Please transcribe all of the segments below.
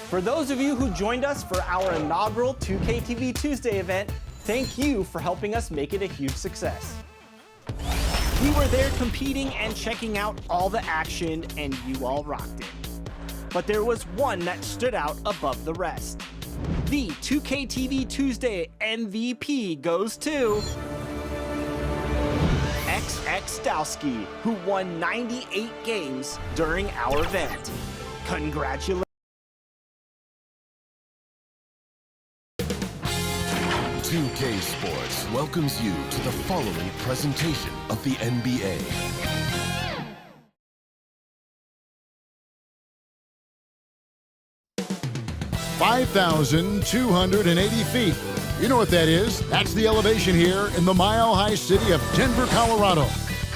For those of you who joined us for our inaugural 2K TV Tuesday event, thank you for helping us make it a huge success. We were there competing and checking out all the action, and you all rocked it. But there was one that stood out above the rest. The 2K TV Tuesday MVP goes to XX Dowski, who won 98 games during our event. Congratulations. 2K Sports welcomes you to the following presentation of the NBA. (5,280 feet). You know what that is? That's the elevation here in the mile-high city of Denver, Colorado.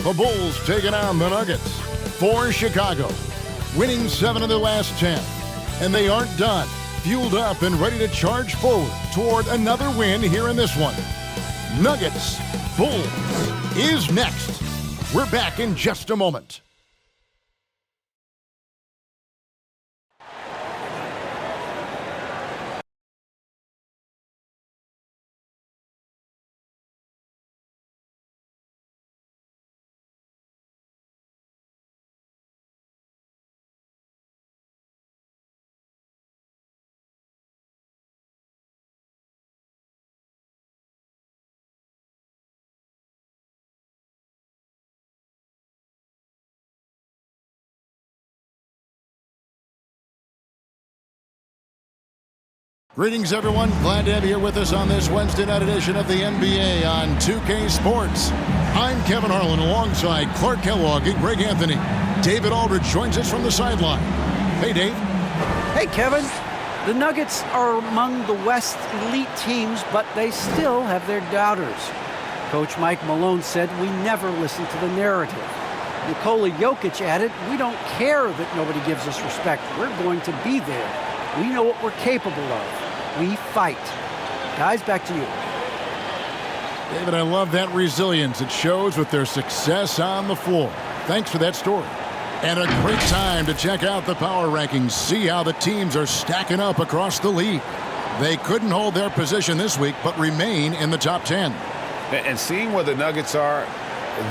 The Bulls taking on the Nuggets for Chicago, winning 7 of their last 10. And they aren't done. Fueled up and ready to charge forward toward another win here in this one. Nuggets Bulls is next. We're back in just a moment. Greetings, everyone. Glad to have you here with us on this Wednesday night edition of the NBA on 2K Sports. I'm Kevin Harlan alongside Clark Kellogg and Greg Anthony. David Aldridge joins us from the sideline. Hey, Dave. Hey, Kevin. The Nuggets are among the West elite teams, but they still have their doubters. Coach Mike Malone said, "We never listen to the narrative." Nikola Jokic added, "We don't care that nobody gives us respect. We're going to be there. We know what we're capable of. We fight." Guys, back to you. David, I love that resilience. It shows with their success on the floor. Thanks for that story. And a great time to check out the power rankings, see how the teams are stacking up across the league. They couldn't hold their position this week, but remain in the top 10. And seeing where the Nuggets are,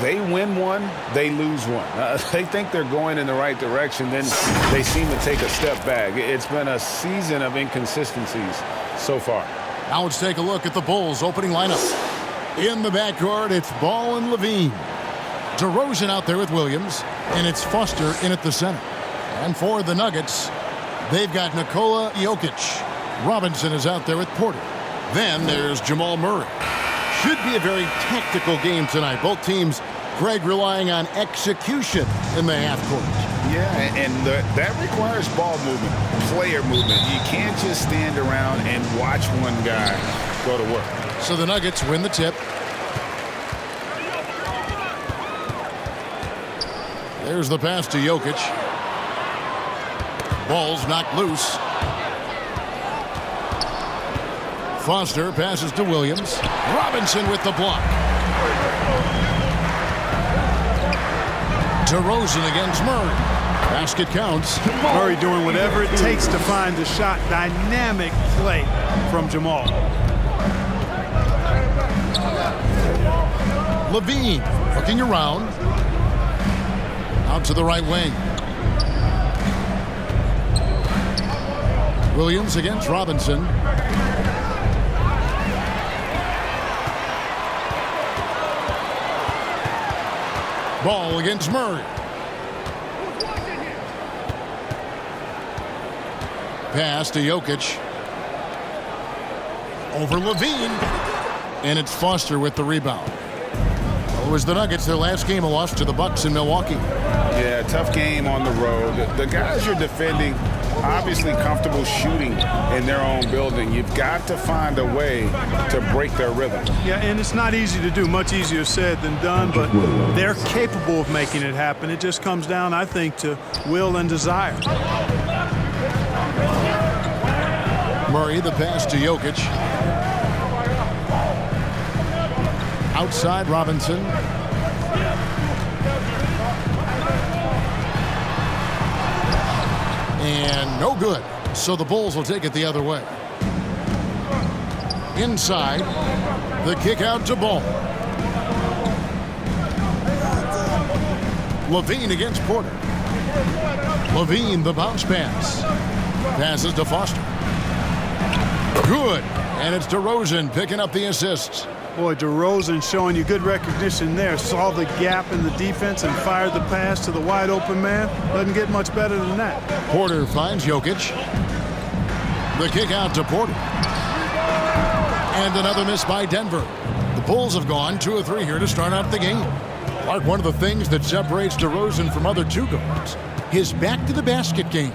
they win one, they lose one. They think they're going in the right direction, then they seem to take a step back. It's been a season of inconsistencies so far. Now let's take a look at the Bulls' opening lineup. In the backcourt, it's Ball and Levine. DeRozan out there with Williams, and it's Foster in at the center. And for the Nuggets, they've got Nikola Jokic. Robinson is out there with Porter. Then there's Jamal Murray. Should be a very tactical game tonight. Both teams, Greg, relying on execution in the half court. Yeah, and that requires ball movement, player movement. You can't just stand around and watch one guy go to work. So the Nuggets win the tip. There's the pass to Jokic. Ball's knocked loose. Foster passes to Williams. Robinson with the block. DeRozan against Murray. Basket counts. Murray doing whatever it takes to find the shot. Dynamic play from Jamal. Levine looking around. Out to the right wing. Williams against Robinson. Ball against Murray. Pass to Jokic. Over Levine. And it's Foster with the rebound. Well, it was the Nuggets, their last game, a loss to the Bucks in Milwaukee. Yeah, tough game on the road. The guys you're defending, obviously comfortable shooting in their own building. You've got to find a way to break their rhythm. Yeah, and it's not easy to do. Much easier said than done, but they're capable of making it happen. It just comes down, I think, to will and desire. Murray, the pass to Jokic. Outside Robinson. And no good. So the Bulls will take it the other way. Inside, the kick out to Ball. Levine against Porter. Levine, the bounce pass. Passes to Foster. Good. And it's DeRozan picking up the assists. Boy, DeRozan showing you good recognition there. Saw the gap in the defense and fired the pass to the wide open man. Doesn't get much better than that. Porter finds Jokic. The kick out to Porter. And another miss by Denver. The Bulls have gone 2 of 3 here to start out the game. Mark, one of the things that separates DeRozan from other two guards, his back-to-the-basket game.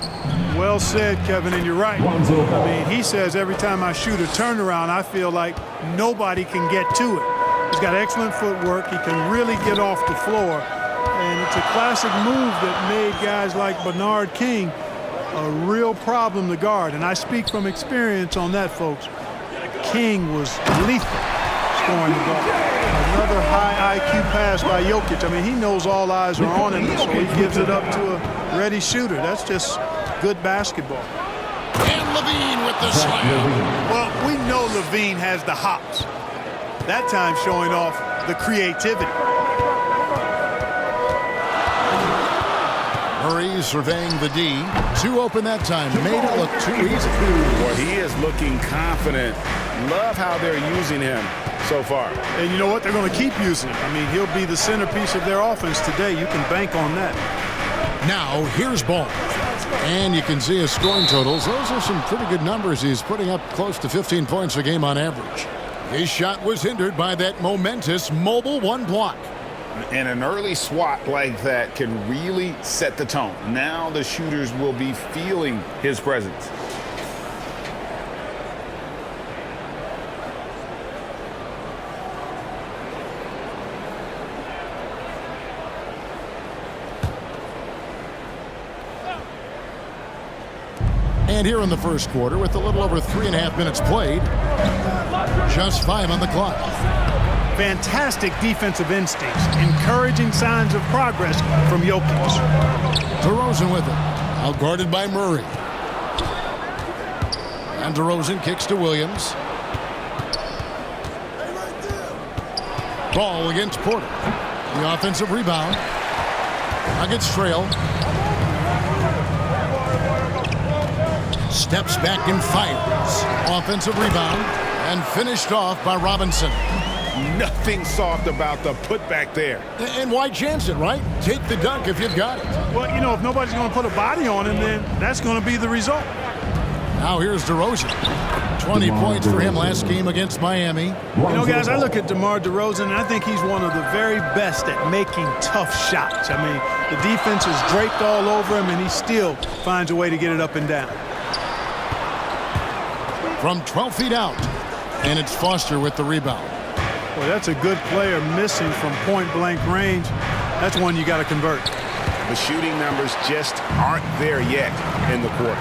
Well said, Kevin, and you're right. I mean, he says every time I shoot a turnaround, I feel like nobody can get to it. He's got excellent footwork. He can really get off the floor. And it's a classic move that made guys like Bernard King a real problem to guard. And I speak from experience on that, folks. King was lethal scoring the ball. Another high IQ pass by Jokic. I mean, he knows all eyes are on him, so he gives it up to a ready shooter. That's just good basketball. And Levine with the slam. Well, we know Levine has the hops. That time showing off the creativity. Murray surveying the D. 2 open that time. Made it look too easy. Well, he is looking confident. Love how they're using him so far. And you know what? They're going to keep using him. I mean, he'll be the centerpiece of their offense today. You can bank on that. Now, here's Ball. And you can see his scoring totals. Those are some pretty good numbers. He's putting up close to 15 points a game on average. His shot was hindered by that momentous mobile 1 block. And an early swat like that can really set the tone. Now the shooters will be feeling his presence. And here in the first quarter, with a little over 3.5 minutes played, just 5 on the clock. Fantastic defensive instincts, encouraging signs of progress from Jokic. DeRozan with it, outguarded by Murray. And DeRozan kicks to Williams. Ball against Porter. The offensive rebound. Nuggets trail. Steps back and fires. Offensive rebound. And finished off by Robinson. Nothing soft about the putback there. And why chance it, right? Take the dunk if you've got it. Well, you know, if nobody's going to put a body on him, then that's going to be the result. Now here's DeRozan. 20 points for him last game against Miami. You know, guys, I look at DeMar DeRozan, and I think he's one of the very best at making tough shots. I mean, the defense is draped all over him, and he still finds a way to get it up and down. From 12 feet out, and it's Foster with the rebound. Boy, that's a good player missing from point-blank range. That's one you got to convert. The shooting numbers just aren't there yet in the quarter.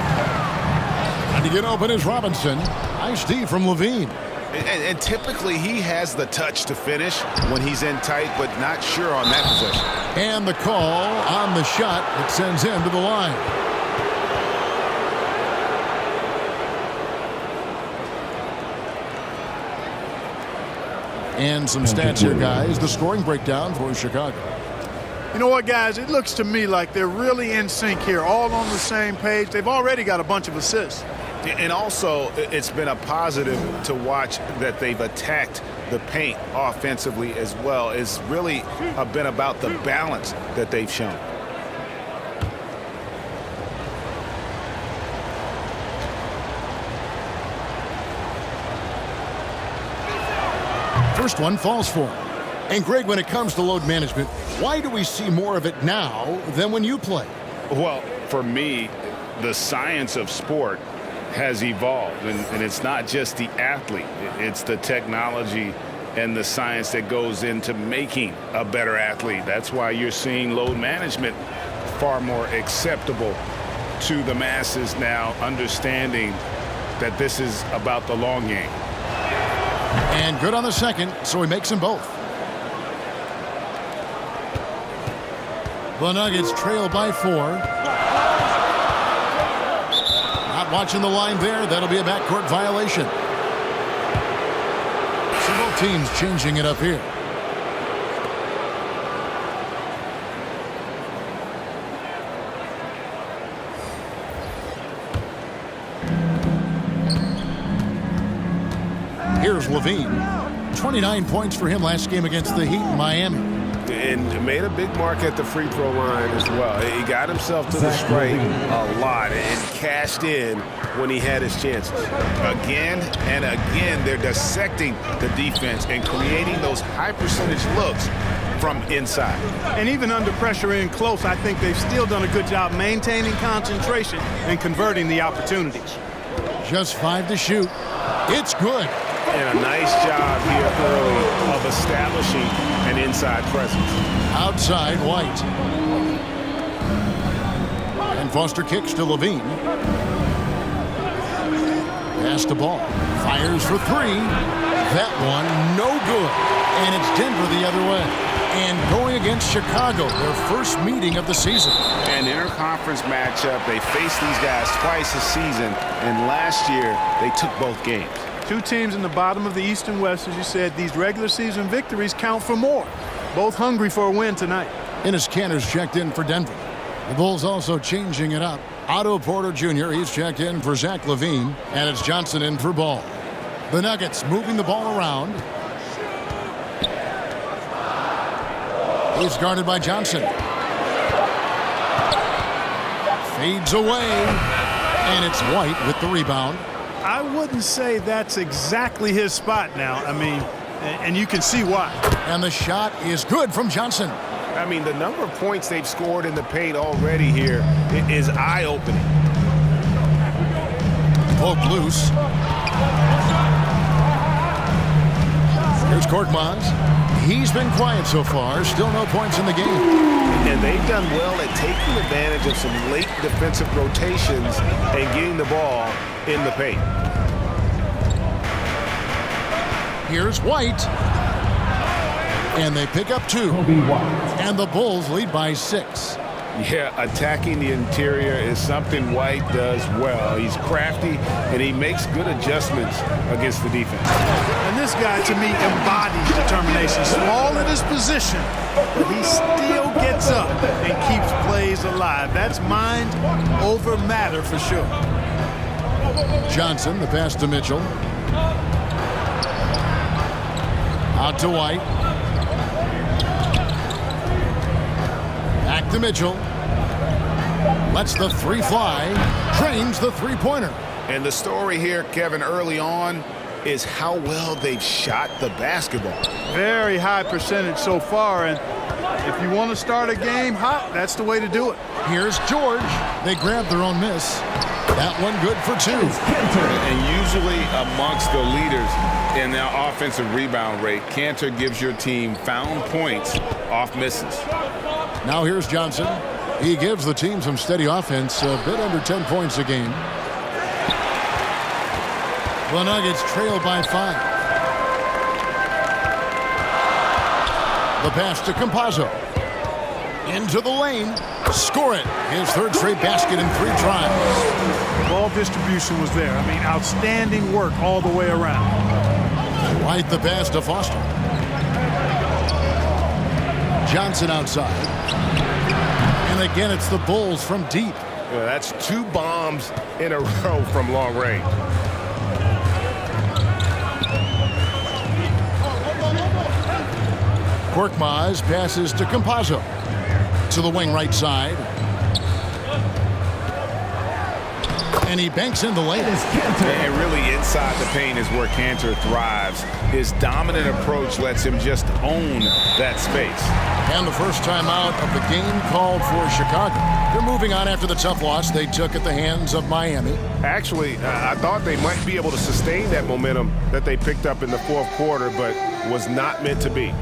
And to get open is Robinson. Nice D from Levine. And typically he has the touch to finish when he's in tight, but not sure on that possession. And the call on the shot that sends him to the line. And some stats here, guys. The scoring breakdown for Chicago. You know what, guys? It looks to me like they're really in sync here, all on the same page. They've already got a bunch of assists. And also, it's been a positive to watch that they've attacked the paint offensively as well. It's really been about the balance that they've shown. First one falls for him. And Greg, when it comes to load management, why do we see more of it now than when you play? Well, for me, the science of sport has evolved, and it's not just the athlete. It's the technology and the science that goes into making a better athlete. That's why you're seeing load management far more acceptable to the masses now, understanding that this is about the long game. And good on the second, so he makes them both. The Nuggets trail by 4. Not Not watching the line there. That'll be a backcourt violation. So both teams changing it up here. Here's Levine. 29 points for him last game against the Heat in Miami. And made a big mark at the free throw line as well. He got himself to the stripe a lot and cashed in when he had his chances. Again and again, they're dissecting the defense and creating those high percentage looks from inside. And even under pressure in close, I think they've still done a good job maintaining concentration and converting the opportunities. Just 5 to shoot. It's good. And a nice job here early of establishing an inside presence. Outside, White. And Foster kicks to Levine. Pass the ball. Fires for 3. That one, no good. And it's Denver the other way. And going against Chicago, their first meeting of the season. An interconference matchup. They faced these guys twice a season. And last year, they took both games. Two teams in the bottom of the East and West, as you said. These regular season victories count for more. Both hungry for a win tonight. Ennis Cantor's checked in for Denver. The Bulls also changing it up. Otto Porter Jr., he's checked in for Zach LaVine. And it's Johnson in for Ball. The Nuggets moving the ball around. He's guarded by Johnson. Fades away. And it's White with the rebound. I wouldn't say that's exactly his spot now. I mean, and you can see why. And the shot is good from Johnson. I mean, the number of points they've scored in the paint already here is eye-opening. Poked loose. Here's Korkmaz. He's been quiet so far. Still no points in the game. And they've done well at taking advantage of some late defensive rotations and getting the ball in the paint. Here's White. And they pick up 2. And the Bulls lead by 6. Yeah, attacking the interior is something White does well. He's crafty, and he makes good adjustments against the defense. And this guy, to me, embodies determination. Small at his position, but he still gets up and keeps plays alive. That's mind over matter for sure. Johnson, the pass to Mitchell. Out to White. Back to Mitchell. Lets the 3 fly. Drains the three-pointer. And the story here, Kevin, early on is how well they've shot the basketball. Very high percentage so far, and if you want to start a game hot, that's the way to do it. Here's George. They grab their own miss. That one good for 2. And usually amongst the leaders in their offensive rebound rate, Cantor gives your team found points off misses. Now here's Johnson. He gives the team some steady offense, a bit under 10 points a game. The Nuggets trail by 5. The pass to Campazzo. Into the lane. Score it. His 3rd straight basket in 3 tries. Ball distribution was there. I mean, outstanding work all the way around. White the pass to Foster. Johnson outside. And again, it's the Bulls from deep. Yeah, that's 2 bombs in a row from long range. Korkmaz passes to Campazzo. To the wing right side. And he banks in the lane. And really inside the paint is where Cantor thrives. His dominant approach lets him just own that space. And the first time out of the game called for Chicago. They're moving on after the tough loss they took at the hands of Miami. Actually, I thought they might be able to sustain that momentum that they picked up in the 4th quarter, but was not meant to be.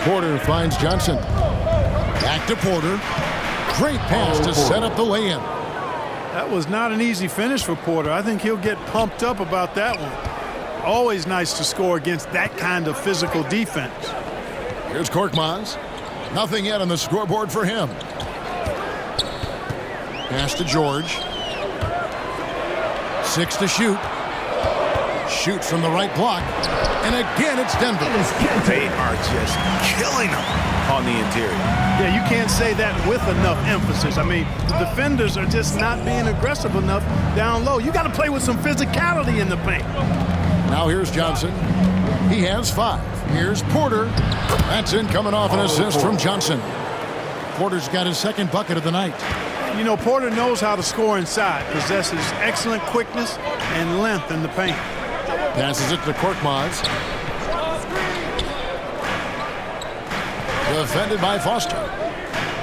Porter finds Johnson. Back to Porter. Great pass to set up the lay-in. That was not an easy finish for Porter. I think he'll get pumped up about that one. Always nice to score against that kind of physical defense. Here's Korkmaz. Nothing yet on the scoreboard for him. Pass to George. 6 to shoot. Shoots from the right block. And again, it's Denver. They are just killing them on the interior. Yeah, you can't say that with enough emphasis. I mean, the defenders are just not being aggressive enough down low. You got to play with some physicality in the paint. Now here's Johnson. He has 5. Here's Porter. That's in, coming off an assist from Johnson. Porter's got his second bucket of the night. You know, Porter knows how to score inside, possesses excellent quickness and length in the paint. Passes it to Korkmaz. Defended by Foster.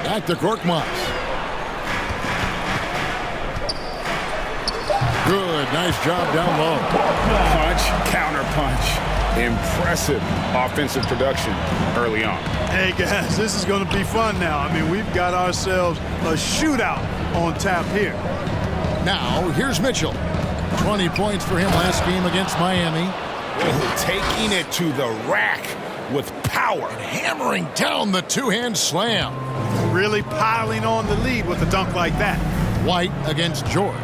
Back to Korkmaz. Good, nice job down low. Punch, counter punch. Impressive offensive production early on. Hey, guys, this is going to be fun now. I mean, we've got ourselves a shootout on tap here. Now, here's Mitchell. 20 points for him last game against Miami. Taking it to the rack with power. Hammering down the two-hand slam. Really piling on the lead with a dunk like that. White against George.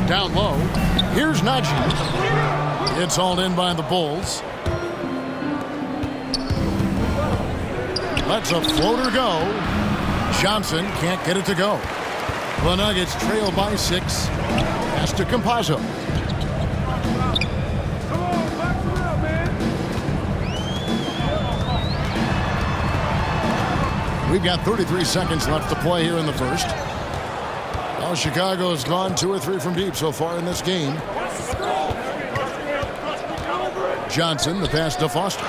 Down low. Here's Najee. It's hauled in by the Bulls. Lets a floater go. Johnson can't get it to go. The Nuggets trail by 6. Pass to Campazzo. We've got 33 seconds left to play here in the first. Well, Chicago has gone 2 or 3 from deep so far in this game. Johnson, the pass to Foster.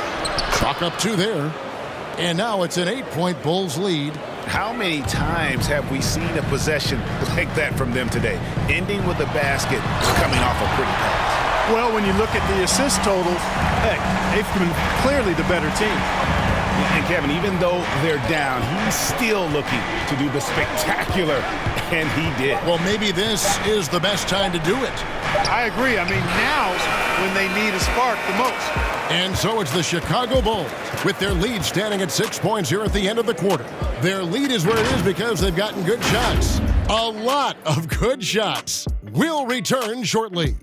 Chalk up 2 there. And now it's an 8-point Bulls lead. How many times have we seen a possession like that from them today? Ending with a basket, coming off a pretty pass. Well, when you look at the assist totals, heck, they've been clearly the better team. And Kevin, even though they're down, he's still looking to do the spectacular, and he did. Well, maybe this is the best time to do it. I agree. I mean, now's when they need a spark the most. And so it's the Chicago Bulls with their lead standing at 6 points here at the end of the quarter. Their lead is where it is because they've gotten good shots. A lot of good shots. We'll return shortly.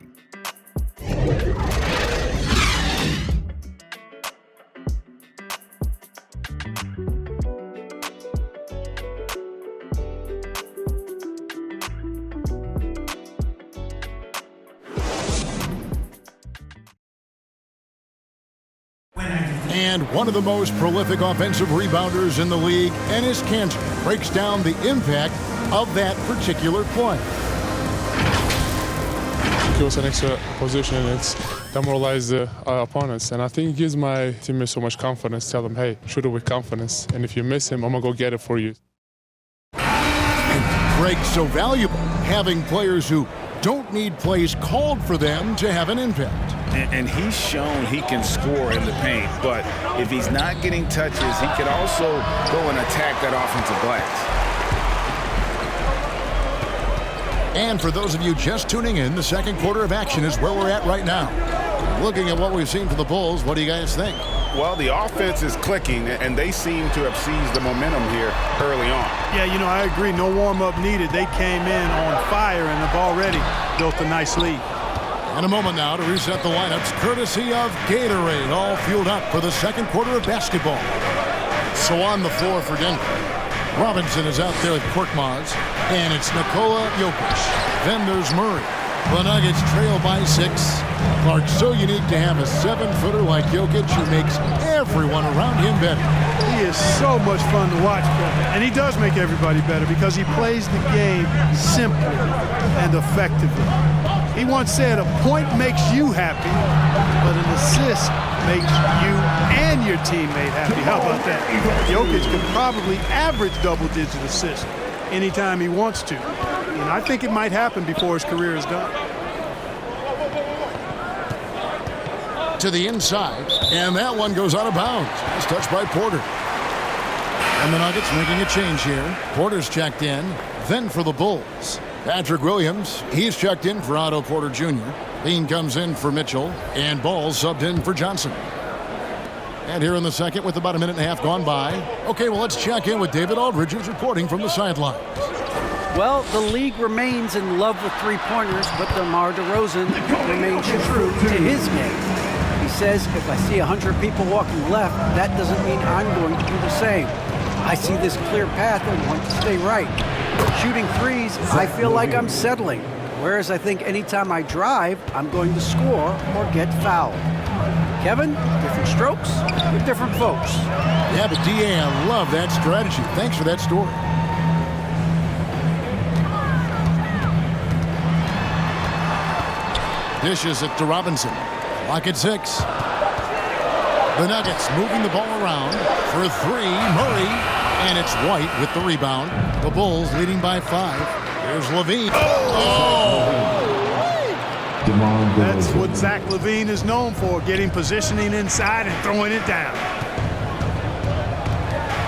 And one of the most prolific offensive rebounders in the league, Enes Kanter, breaks down the impact of that particular play. It was an extra position. It's demoralized the opponents. And I think it gives my teammates so much confidence. Tell them, hey, shoot it with confidence. And if you miss him, I'm going to go get it for you. And breaks so valuable, having players who don't need plays called for them to have an impact. And he's shown he can score in the paint, but if he's not getting touches, he can also go and attack that offensive glass. And for those of you just tuning in, the second quarter of action is where we're at right now. Looking at what we've seen for the Bulls, what do you guys think? Well, the offense is clicking, and they seem to have seized the momentum here early on. Yeah, you know, I agree. No warm-up needed. They came in on fire and have already built a nice lead. And a moment now to reset the lineups, courtesy of Gatorade, all fueled up for the second quarter of basketball. So on the floor for Denver, Robinson is out there with Korkmaz, and it's Nikola Jokic. Then there's Murray. The Nuggets trail by 6. Clark, so unique to have a 7-footer like Jokic who makes everyone around him better. He is so much fun to watch, and he does make everybody better because he plays the game simply and effectively. He once said, a point makes you happy, but an assist makes you and your teammate happy. How about that? Jokic could probably average double-digit assists anytime he wants to. And I think it might happen before his career is done. To the inside, and that one goes out of bounds. It's touched by Porter. And the Nuggets making a change here. Porter's checked in. Then for the Bulls, Patrick Williams. He's checked in for Otto Porter Jr. Bean comes in for Mitchell, and Ball subbed in for Johnson. And here in the second, with about a minute and a half gone by. Okay, well, let's check in with David Aldridge, who's reporting from the sidelines. Well, the league remains in love with three-pointers, but DeMar DeRozan remains true to his game. He says, if I see 100 people walking left, that doesn't mean I'm going to do the same. I see this clear path and want to stay right. Shooting threes, I feel like I'm settling. Whereas I think anytime I drive, I'm going to score or get fouled. Kevin, different strokes with different folks. Yeah, but DA, I love that strategy. Thanks for that story. Dishes it to Robinson. Clock at 6. The Nuggets moving the ball around for 3. Murray, and it's White with the rebound. The Bulls leading by 5. Here's Levine. That's what Zach LaVine is known for, getting positioning inside and throwing it down.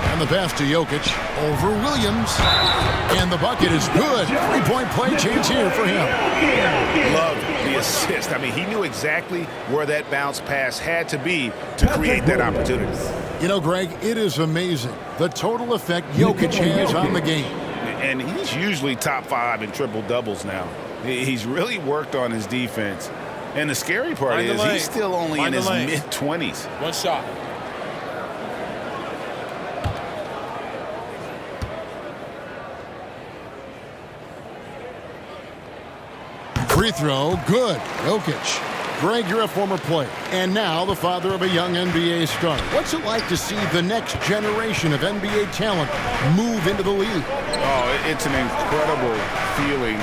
And the pass to Jokic over Williams. And the bucket is good. 3-point play chance here for him. Love the assist. I mean, he knew exactly where that bounce pass had to be to create that opportunity. You know, Greg, it is amazing the total effect Jokic has on the game. And he's usually top 5 in triple doubles now. He's really worked on his defense. And the scary part is he's still only in his mid-20s. One shot. Free throw, good. Jokic. Greg, you're a former player, and now the father of a young NBA star. What's it like to see the next generation of NBA talent move into the league? Oh, it's an incredible feeling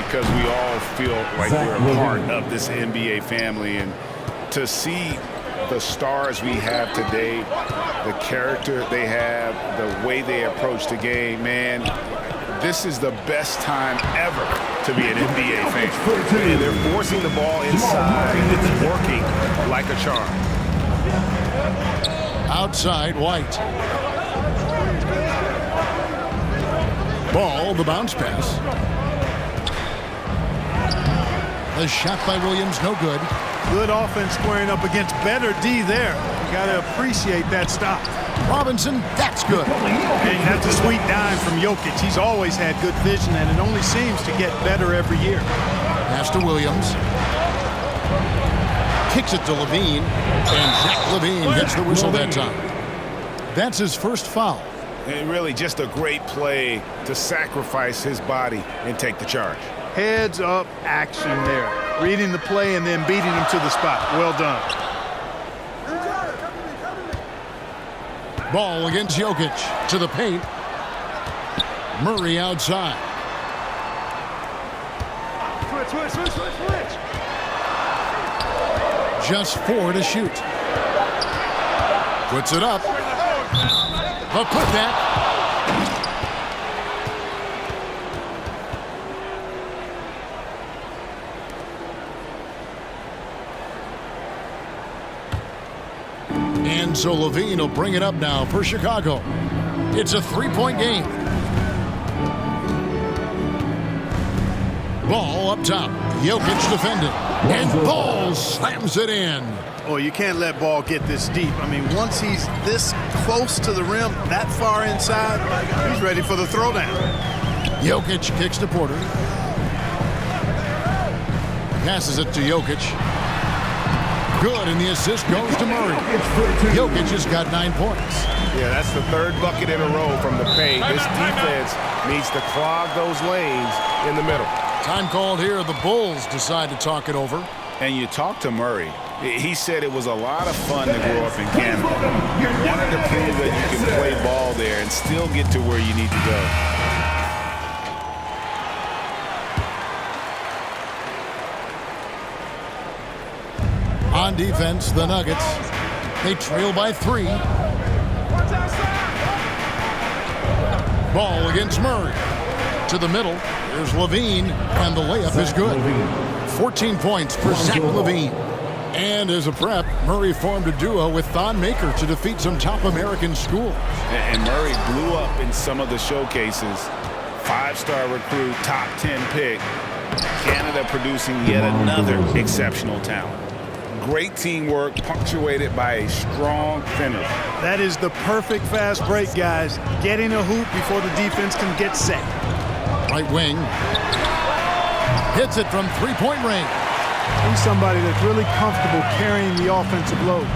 because we all feel like we're a part of this NBA family. And to see the stars we have today, the character they have, the way they approach the game, man, this is the best time ever to be an NBA fan. And they're forcing the ball inside, and it's working like a charm. Outside, White. Ball, the bounce pass. The shot by Williams, no good. Good offense squaring up against better D there. You got to appreciate that stop. Robinson, that's good. And that's a sweet dime from Jokic. He's always had good vision, and it only seems to get better every year. Pass to Williams. Kicks it to Levine, and Zach LaVine gets the whistle that time. That's his first foul. And really just a great play to sacrifice his body and take the charge. Heads up action there. Reading the play and then beating him to the spot. Well done. Ball against Jokic to the paint. Murray outside. Switch. Just 4 to shoot. Puts it up. A putback. And so Levine will bring it up now for Chicago. It's a 3-point game. Ball up top. Jokic defending. And Ball slams it in. Oh, you can't let Ball get this deep. I mean, once he's this close to the rim, that far inside, he's ready for the throwdown. Jokic kicks to Porter. Passes it to Jokic. Good, and the assist goes to Murray. Jokic has got 9 points. Yeah, that's the 3rd bucket in a row from the paint. This defense needs to clog those lanes in the middle. Time called here. The Bulls decide to talk it over. And you talk to Murray. He said it was a lot of fun to grow up in Canada. You wanted to prove that you can play ball there and still get to where you need to go. On defense, the Nuggets. They trail by 3. Ball against Murray. To the middle. Here's Levine, and the layup is good. 14 points for Zach LaVine. And as a prep, Murray formed a duo with Thon Maker to defeat some top American schools. And Murray blew up in some of the showcases. 5-star recruit, top 10 pick. Canada producing yet another exceptional talent. Great teamwork punctuated by a strong finish. That is the perfect fast break, guys. Getting a hoop before the defense can get set. Right wing. Hits it from three-point range. He's somebody that's really comfortable carrying the offensive load.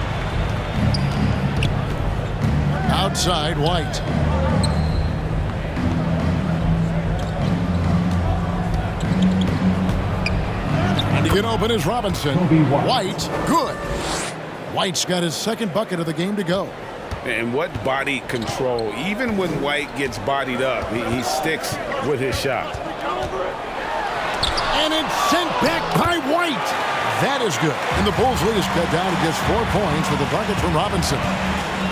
Outside, White. And to get open is Robinson. White, good. White's got his second bucket of the game to go. And what body control. Even when White gets bodied up, he sticks with his shot. And it's sent back by White. That is good. And the Bulls lead is cut down to just 4 points with a bucket from Robinson.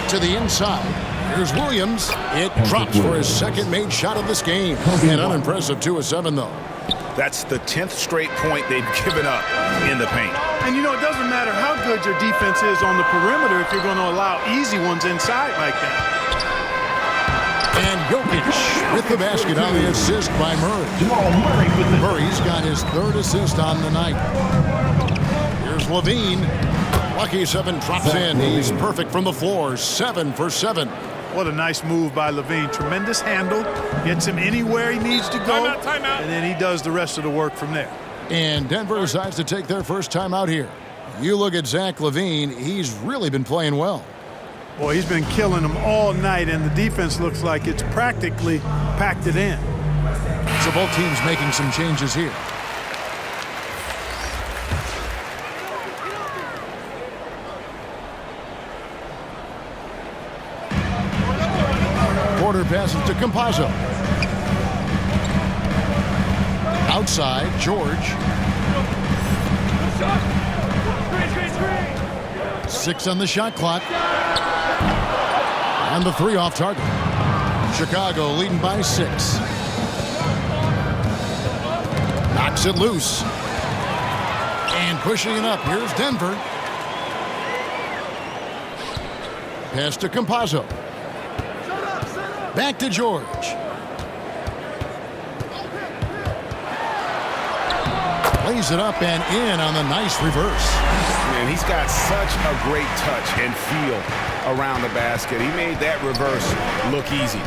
To the inside. Here's Williams. It drops for his second made shot of this game. An unimpressive 2 of 7, though. That's the 10th straight point they've given up in the paint. And, you know, it doesn't matter how good your defense is on the perimeter if you're going to allow easy ones inside like that. And Jokic with the basket on the assist by Murray. Murray's got his third assist on the night. Here's Levine. Lucky 7 drops in. He's perfect from the floor. 7 for 7. What a nice move by Levine. Tremendous handle. Gets him anywhere he needs to go. Timeout. And then he does the rest of the work from there. And Denver decides to take their first timeout here. You look at Zach LaVine. He's really been playing well. Boy, he's been killing them all night, and the defense looks like it's practically packed it in. So both teams making some changes here. Porter passes to Campazzo. Outside, George. 6 on the shot clock. And the 3 off target. Chicago leading by 6. Knocks it loose. And pushing it up. Here's Denver. Pass to Campazzo. Back to George. Lays it up and in on the nice reverse. And he's got such a great touch and feel around the basket. He made that reverse look easy.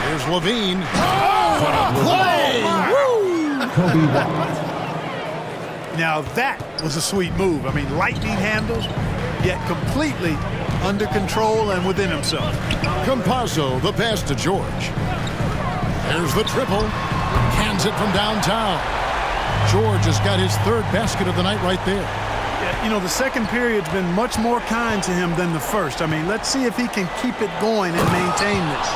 Here's Levine. Now that was a sweet move. I mean, lightning handles, yet completely under control and within himself. Campazzo, the pass to George. There's the triple. Hands it from downtown. George has got his third basket of the night right there. Yeah, you know, the second period's been much more kind to him than the first. I mean, let's see if he can keep it going and maintain this.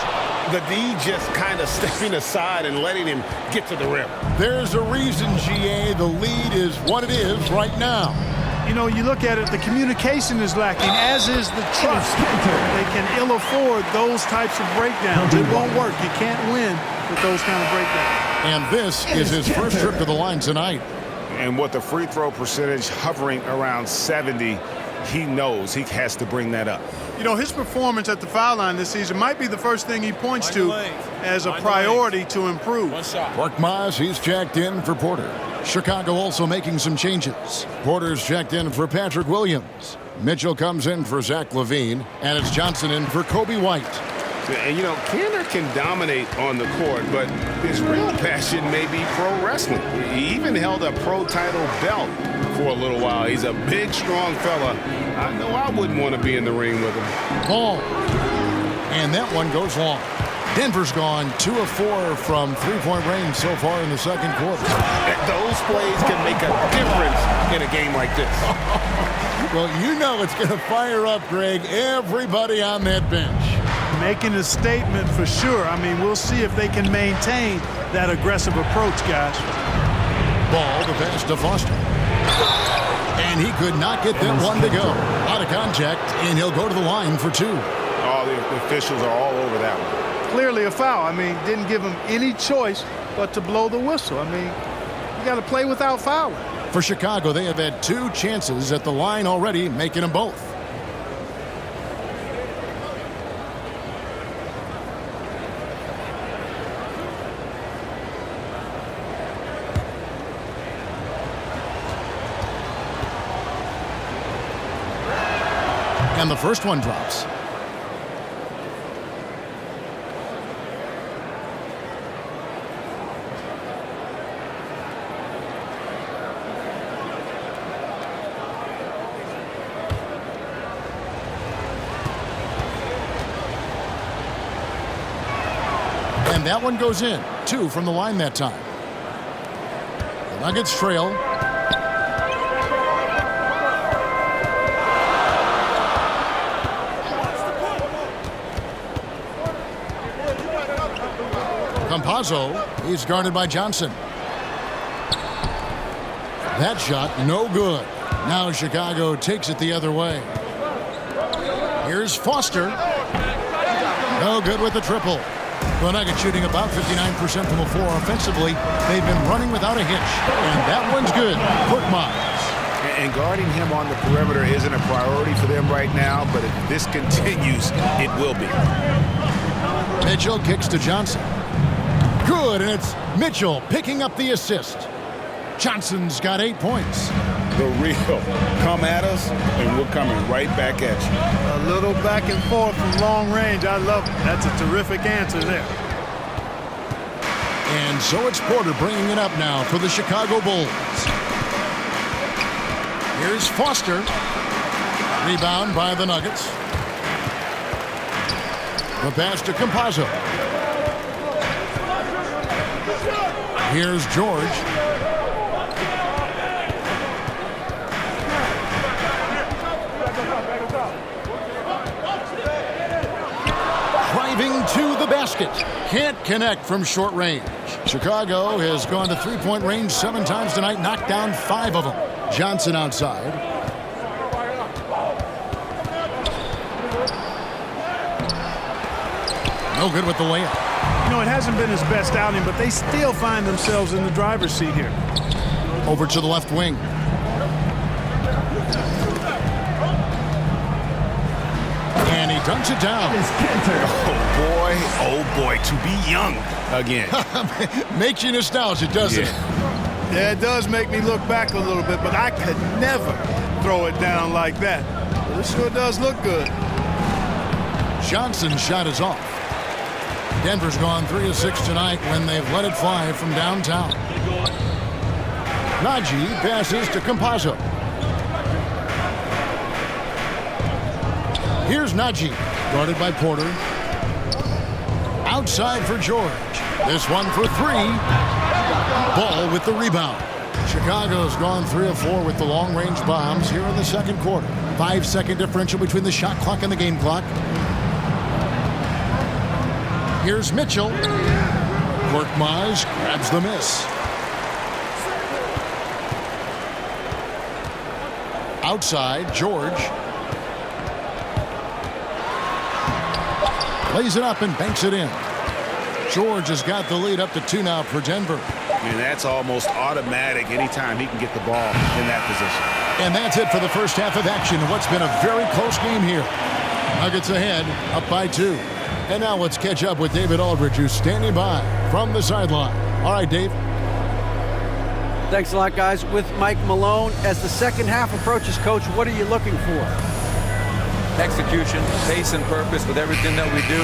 The D just kind of stepping aside and letting him get to the rim. There's a reason, GA, the lead is what it is right now. You know, you look at it, the communication is lacking, as is the trust. They can ill afford those types of breakdowns. It won't work. You can't win with those kind of breakdowns. And this is his first trip to the line tonight. And with the free throw percentage hovering around 70, he knows he has to bring that up. You know, his performance at the foul line this season might be the first thing he points to as a priority to improve. Mark Moss, he's checked in for Porter. Chicago also making some changes. Porter's checked in for Patrick Williams. Mitchell comes in for Zach LaVine. And it's Johnson in for Kobe White. And, you know, Kanter can dominate on the court, but his real passion may be pro wrestling. He even held a pro title belt for a little while. He's a big, strong fella. I know I wouldn't want to be in the ring with him. Ball. And that one goes long. Denver's gone 2 of 4 from three-point range so far in the second quarter. Those plays can make a difference in a game like this. Well, you know it's going to fire up, Greg, everybody on that bench. Making a statement for sure. I mean, we'll see if they can maintain that aggressive approach, guys. Ball, the pass to Foster. And he could not get that one to go. Out of contact, and he'll go to the line for 2. All the officials are all over that one. Clearly a foul. I mean, didn't give him any choice but to blow the whistle. I mean, you got to play without fouling. For Chicago, they have had 2 chances at the line already, making them both. And the first one drops. And that one goes in. 2 from the line that time. The Nuggets trail. Campazzo, he's guarded by Johnson. That shot, no good. Now Chicago takes it the other way. Here's Foster. No good with the triple. The Nuggets shooting about 59% from the floor offensively. They've been running without a hitch. And that one's good. Korkmaz. And guarding him on the perimeter isn't a priority for them right now, but if this continues, it will be. Mitchell kicks to Johnson. Good, and it's Mitchell picking up the assist. Johnson's got 8 points. The real. Come at us, and we're coming right back at you. A little back and forth from long range. I love it. That's a terrific answer there. And so it's Porter bringing it up now for the Chicago Bulls. Here's Foster. Rebound by the Nuggets. The pass to Campazzo. Here's George. Driving to the basket. Can't connect from short range. Chicago has gone to three-point range 7 times tonight, knocked down 5 of them. Johnson outside. No good with the layup. You know, it hasn't been his best outing, but they still find themselves in the driver's seat here. Over to the left wing. And he dunks it down. Oh boy, to be young again. Makes you nostalgic, doesn't it? Yeah, it does make me look back a little bit, but I could never throw it down like that. But it sure does look good. Johnson's shot is off. Denver's gone 3 of 6 tonight when they've let it fly from downtown. Najee passes to Campazzo. Here's Najee, guarded by Porter. Outside for George. This one for 3. Ball with the rebound. Chicago's gone 3 of 4 with the long-range bombs here in the second quarter. 5-second differential between the shot clock and the game clock. Here's Mitchell. Korkmaz grabs the miss. Outside, George. Lays it up and banks it in. George has got the lead up to 2 now for Denver. And that's almost automatic anytime he can get the ball in that position. And that's it for the first half of action. What's been a very close game here. Nuggets ahead, up by 2. And now let's catch up with David Aldridge, who's standing by from the sideline. All right, Dave. Thanks a lot, guys. With Mike Malone, as the second half approaches, Coach, what are you looking for? Execution, pace and purpose with everything that we do,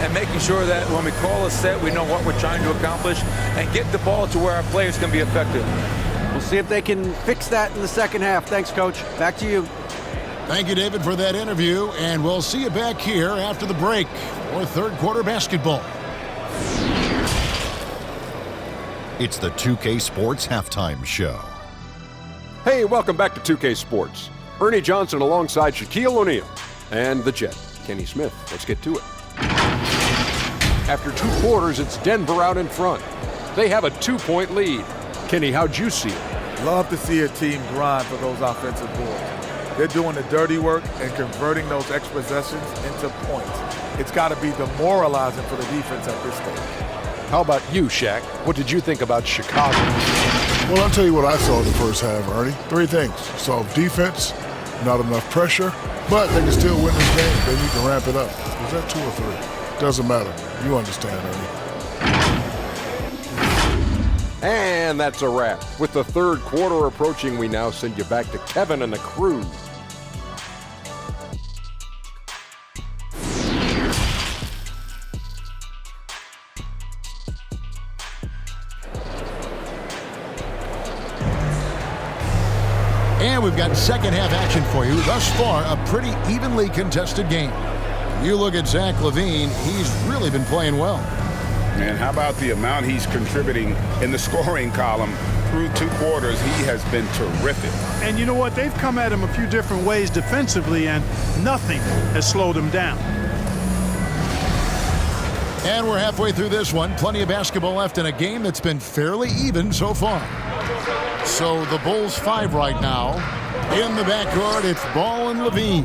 and making sure that when we call a set, we know what we're trying to accomplish and get the ball to where our players can be effective. We'll see if they can fix that in the second half. Thanks, Coach. Back to you. Thank you, David, for that interview, and we'll see you back here after the break for third quarter basketball. It's the 2K Sports Halftime Show. Hey, welcome back to 2K Sports. Ernie Johnson alongside Shaquille O'Neal and the Jet, Kenny Smith. Let's get to it. After 2 quarters, it's Denver out in front. They have a 2-point lead. Kenny, how'd you see it? Love to see a team grind for those offensive boards. They're doing the dirty work and converting those extra possessions into points. It's got to be demoralizing for the defense at this stage. How about you, Shaq? What did you think about Chicago? Well, I'll tell you what I saw in the first half, Ernie. 3 things. Soft defense, not enough pressure, but they can still win this game. They need to ramp it up. Is that 2 or 3? Doesn't matter. You understand, Ernie. And that's a wrap. With the third quarter approaching, we now send you back to Kevin and the crew. And we've got second half action for you. Thus far, a pretty evenly contested game. You look at Zach LaVine, he's really been playing well. And how about the amount he's contributing in the scoring column? Through 2 quarters, he has been terrific. And you know what? They've come at him a few different ways defensively, and nothing has slowed him down. And we're halfway through this one. Plenty of basketball left in a game that's been fairly even so far. So the Bulls 5 right now. In the backcourt, it's Ball and LaVine.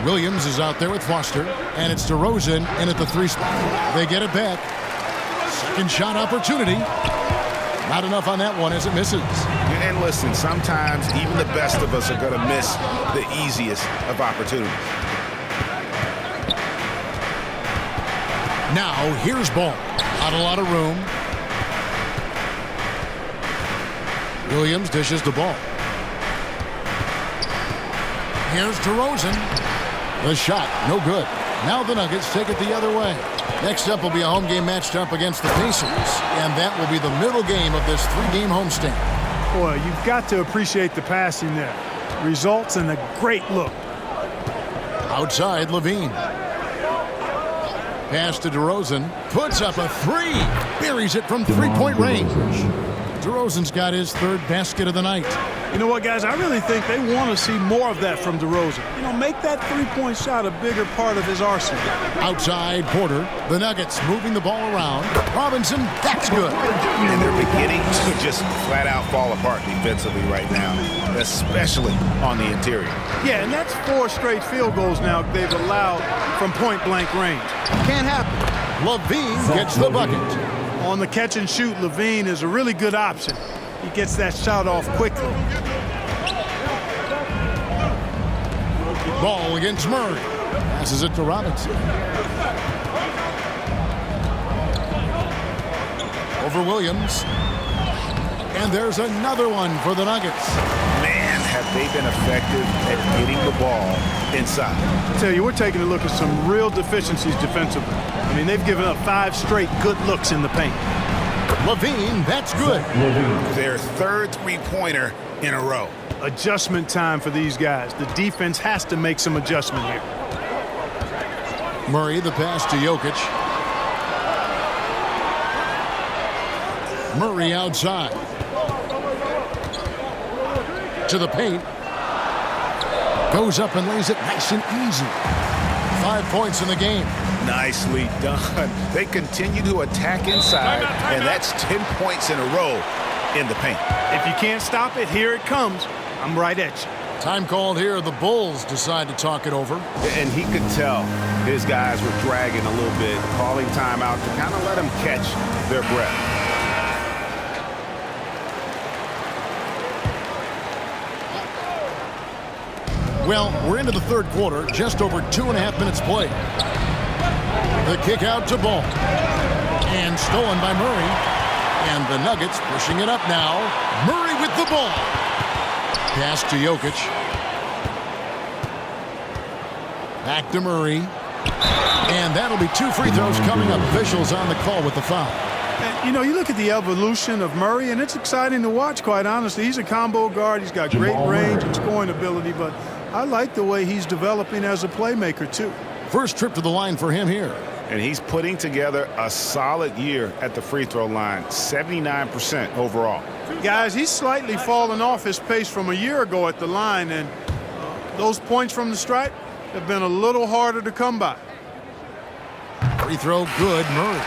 Williams is out there with Foster, and it's DeRozan in at the 3 spot. They get it back. Second shot opportunity. Not enough on that one as it misses. And listen, sometimes even the best of us are going to miss the easiest of opportunities. Now, here's Ball. Not a lot of room. Williams dishes the ball. Here's DeRozan. The shot, no good. Now the Nuggets take it the other way. Next up will be a home game matched up against the Pacers, and that will be the middle game of this 3-game homestand. Boy, you've got to appreciate the passing there. Results in a great look. Outside, LaVine. Pass to DeRozan. Puts up a 3. Buries it from 3-point range. DeRozan's got his 3rd basket of the night. You know what, guys? I really think they want to see more of that from DeRozan. You know, make that 3-point shot a bigger part of his arsenal. Outside, Porter. The Nuggets moving the ball around. Robinson, that's good. And they're beginning to just flat out fall apart defensively right now, especially on the interior. Yeah, and that's 4 straight field goals now they've allowed from point-blank range. Can't happen. LaVine gets the bucket. On the catch and shoot, LaVine is a really good option. He gets that shot off quickly. Ball against Murray. Passes it to Robinson. Over Williams. And there's another one for the Nuggets. Man, have they been effective at getting the ball inside. I tell you, we're taking a look at some real deficiencies defensively. I mean, they've given up 5 straight good looks in the paint. LaVine, that's good. Their 3rd 3-pointer in a row. Adjustment time for these guys. The defense has to make some adjustment here. Murray, the pass to Jokic. Murray outside. To the paint. Goes up and lays it nice and easy. 5 points in the game. Nicely done. They continue to attack inside, and that's 10 points in a row in the paint. If you can't stop it, here it comes. I'm right at you. Time called here. The Bulls decide to talk it over. And he could tell his guys were dragging a little bit, calling timeout to kind of let them catch their breath. Well, we're into the 3rd quarter, just over 2.5 minutes played. The kick out to Ball. And stolen by Murray. And the Nuggets pushing it up now. Murray with the ball. Pass to Jokic. Back to Murray. And that'll be 2 free throws coming up. Officials on the call with the foul. And, you know, you look at the evolution of Murray, and it's exciting to watch, quite honestly. He's a combo guard. He's got great range and scoring ability, but I like the way he's developing as a playmaker, too. First trip to the line for him here. And he's putting together a solid year at the free throw line, 79% overall. Guys, he's slightly fallen off his pace from a year ago at the line, and those points from the stripe have been a little harder to come by. Free throw good, Murray.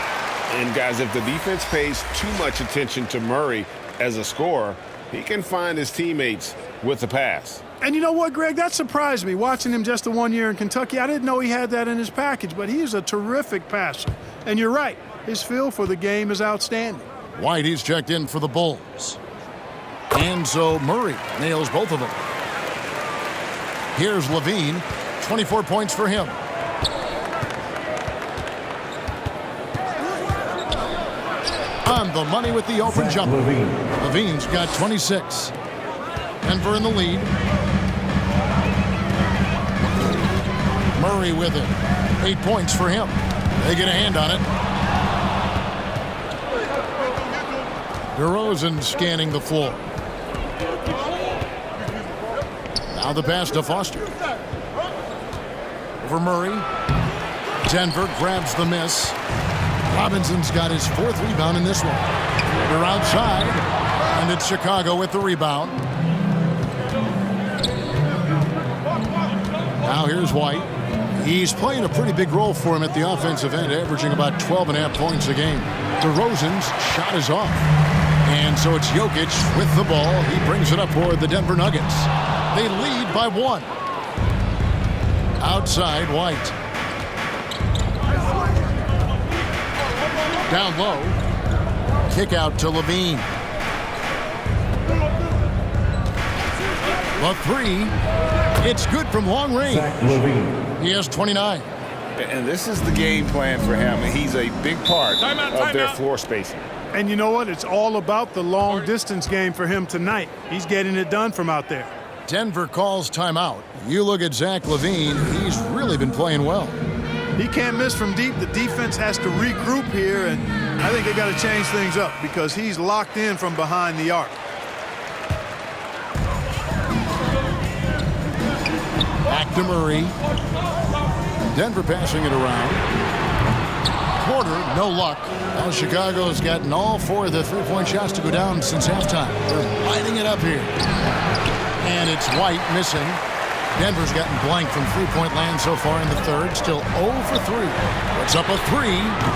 And guys, if the defense pays too much attention to Murray as a scorer, he can find his teammates with the pass. And you know what, Greg? That surprised me. Watching him just the 1 year in Kentucky, I didn't know he had that in his package, but he is a terrific passer. And you're right, his feel for the game is outstanding. White, he's checked in for the Bulls. And so Murray nails both of them. Here's LaVine, 24 points for him. On the money with the open jumper. LaVine's got 26. Denver in the lead. Murray with it. 8 points for him. They get a hand on it. DeRozan scanning the floor. Now the pass to Foster. Over Murray. Denver grabs the miss. Robinson's got his 4th rebound in this one. They're outside, and it's Chicago with the rebound. Now here's White. He's playing a pretty big role for him at the offensive end, averaging about 12.5 points a game. DeRozan's shot is off. And so it's Jokic with the ball. He brings it up for the Denver Nuggets. They lead by 1. Outside, White. Down low. Kick out to Levine. The 3. It's good from long range. He has 29. And this is the game plan for him. And he's a big part of their floor spacing. And you know what? It's all about the long distance game for him tonight. He's getting it done from out there. Denver calls timeout. You look at Zach LaVine. He's really been playing well. He can't miss from deep. The defense has to regroup here, and I think they got to change things up because he's locked in from behind the arc. Back to Murray. Denver passing it around. Porter, no luck. Now Chicago's gotten all 4 of the 3-point shots to go down since halftime. They're lining it up here. And it's White missing. Denver's gotten blank from 3-point land so far in the 3rd. Still 0 for 3. Puts up a 3.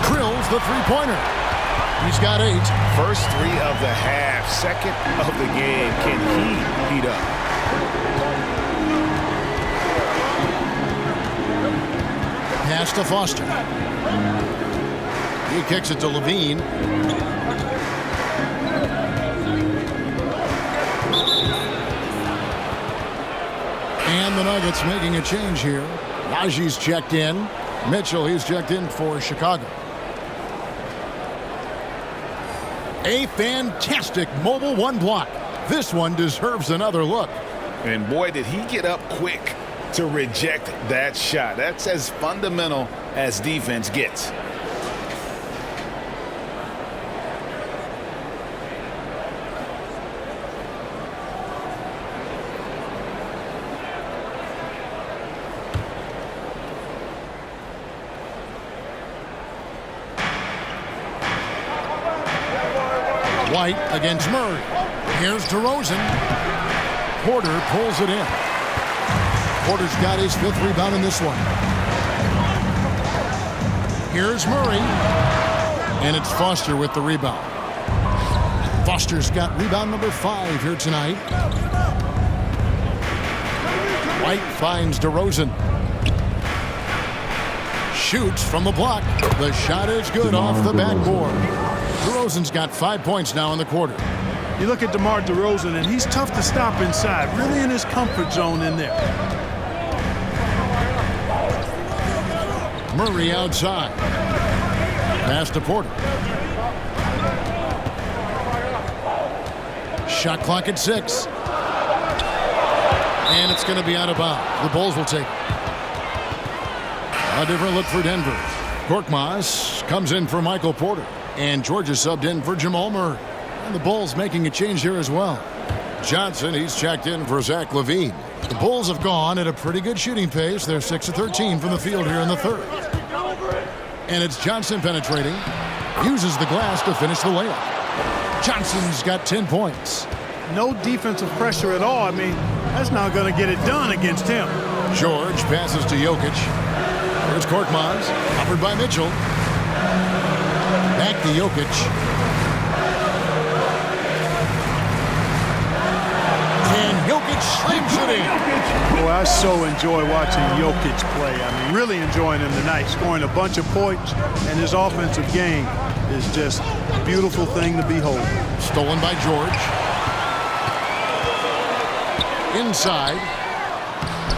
Drills the 3-pointer. He's got 8. First 3 of the half. Second of the game. Can he heat up? Pass to Foster. He kicks it to Levine. And the Nuggets making a change here. Najee's checked in. Mitchell, he's checked in for Chicago. A fantastic mobile 1 block. This one deserves another look. And boy, did he get up quick to reject that shot. That's as fundamental as defense gets. White against Murray. Here's DeRozan. Porter pulls it in. Porter's got his 5th rebound in this one. Here's Murray. And it's Foster with the rebound. Foster's got rebound number 5 here tonight. White finds DeRozan. Shoots from the block. The shot is good off the backboard. DeRozan's got 5 points now in the quarter. You look at DeMar DeRozan, and he's tough to stop inside. Really in his comfort zone in there. Murray outside. Pass to Porter. Shot clock at 6. And it's going to be out of bounds. The Bulls will take it. A different look for Denver. Korkmaz comes in for Michael Porter. And Georgia subbed in for Jamal Murray. And the Bulls making a change here as well. Johnson, he's checked in for Zach LaVine. The Bulls have gone at a pretty good shooting pace. They're 6 of 13 from the field here in the 3rd. And it's Johnson penetrating. Uses the glass to finish the layup. Johnson's got 10 points. No defensive pressure at all. I mean, that's not going to get it done against him. George passes to Jokic. Here's Korkmaz, offered by Mitchell. Back to Jokic. And Jokic slams it in. Boy, I so enjoy watching Jokic play. I mean, really enjoying him tonight, scoring a bunch of points, and his offensive game is just a beautiful thing to behold. Stolen by George. Inside.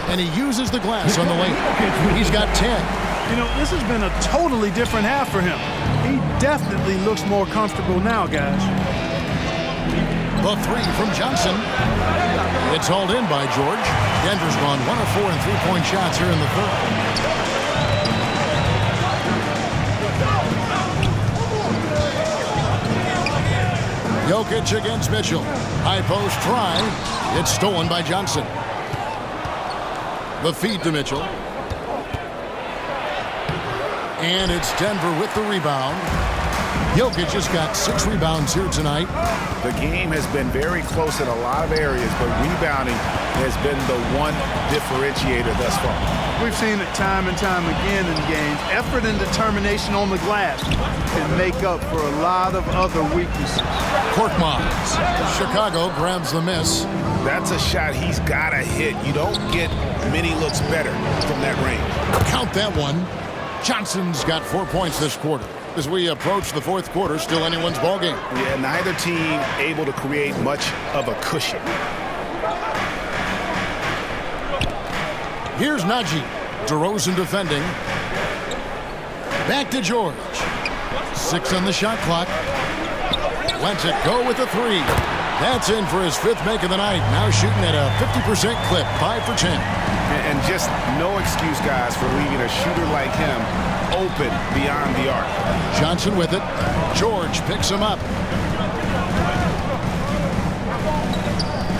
And he uses the glass on the lane. He's got 10. You know, this has been a totally different half for him. He definitely looks more comfortable now, guys. The 3 from Johnson. It's hauled in by George. Denver's gone 1 of 4 in 3-point shots here in the 3rd. Jokic against Mitchell. High post try. It's stolen by Johnson. The feed to Mitchell. And it's Denver with the rebound. Jokic just got 6 rebounds here tonight. The game has been very close in a lot of areas, but rebounding has been the one differentiator thus far. We've seen it time and time again in games. Effort and determination on the glass can make up for a lot of other weaknesses. Korkmaz. Chicago grabs the miss. That's a shot he's got to hit. You don't get many looks better from that range. Count that one. Johnson's got 4 points this quarter. As we approach the fourth quarter, still anyone's ballgame. Yeah, neither team able to create much of a cushion. Here's Najee. DeRozan defending. Back to George. 6 on the shot clock. Lets it go with the 3. That's in for his 5th make of the night. Now shooting at a 50% clip, 5 for 10. And just no excuse, guys, for leaving a shooter like him open beyond the arc. Johnson with it. George picks him up.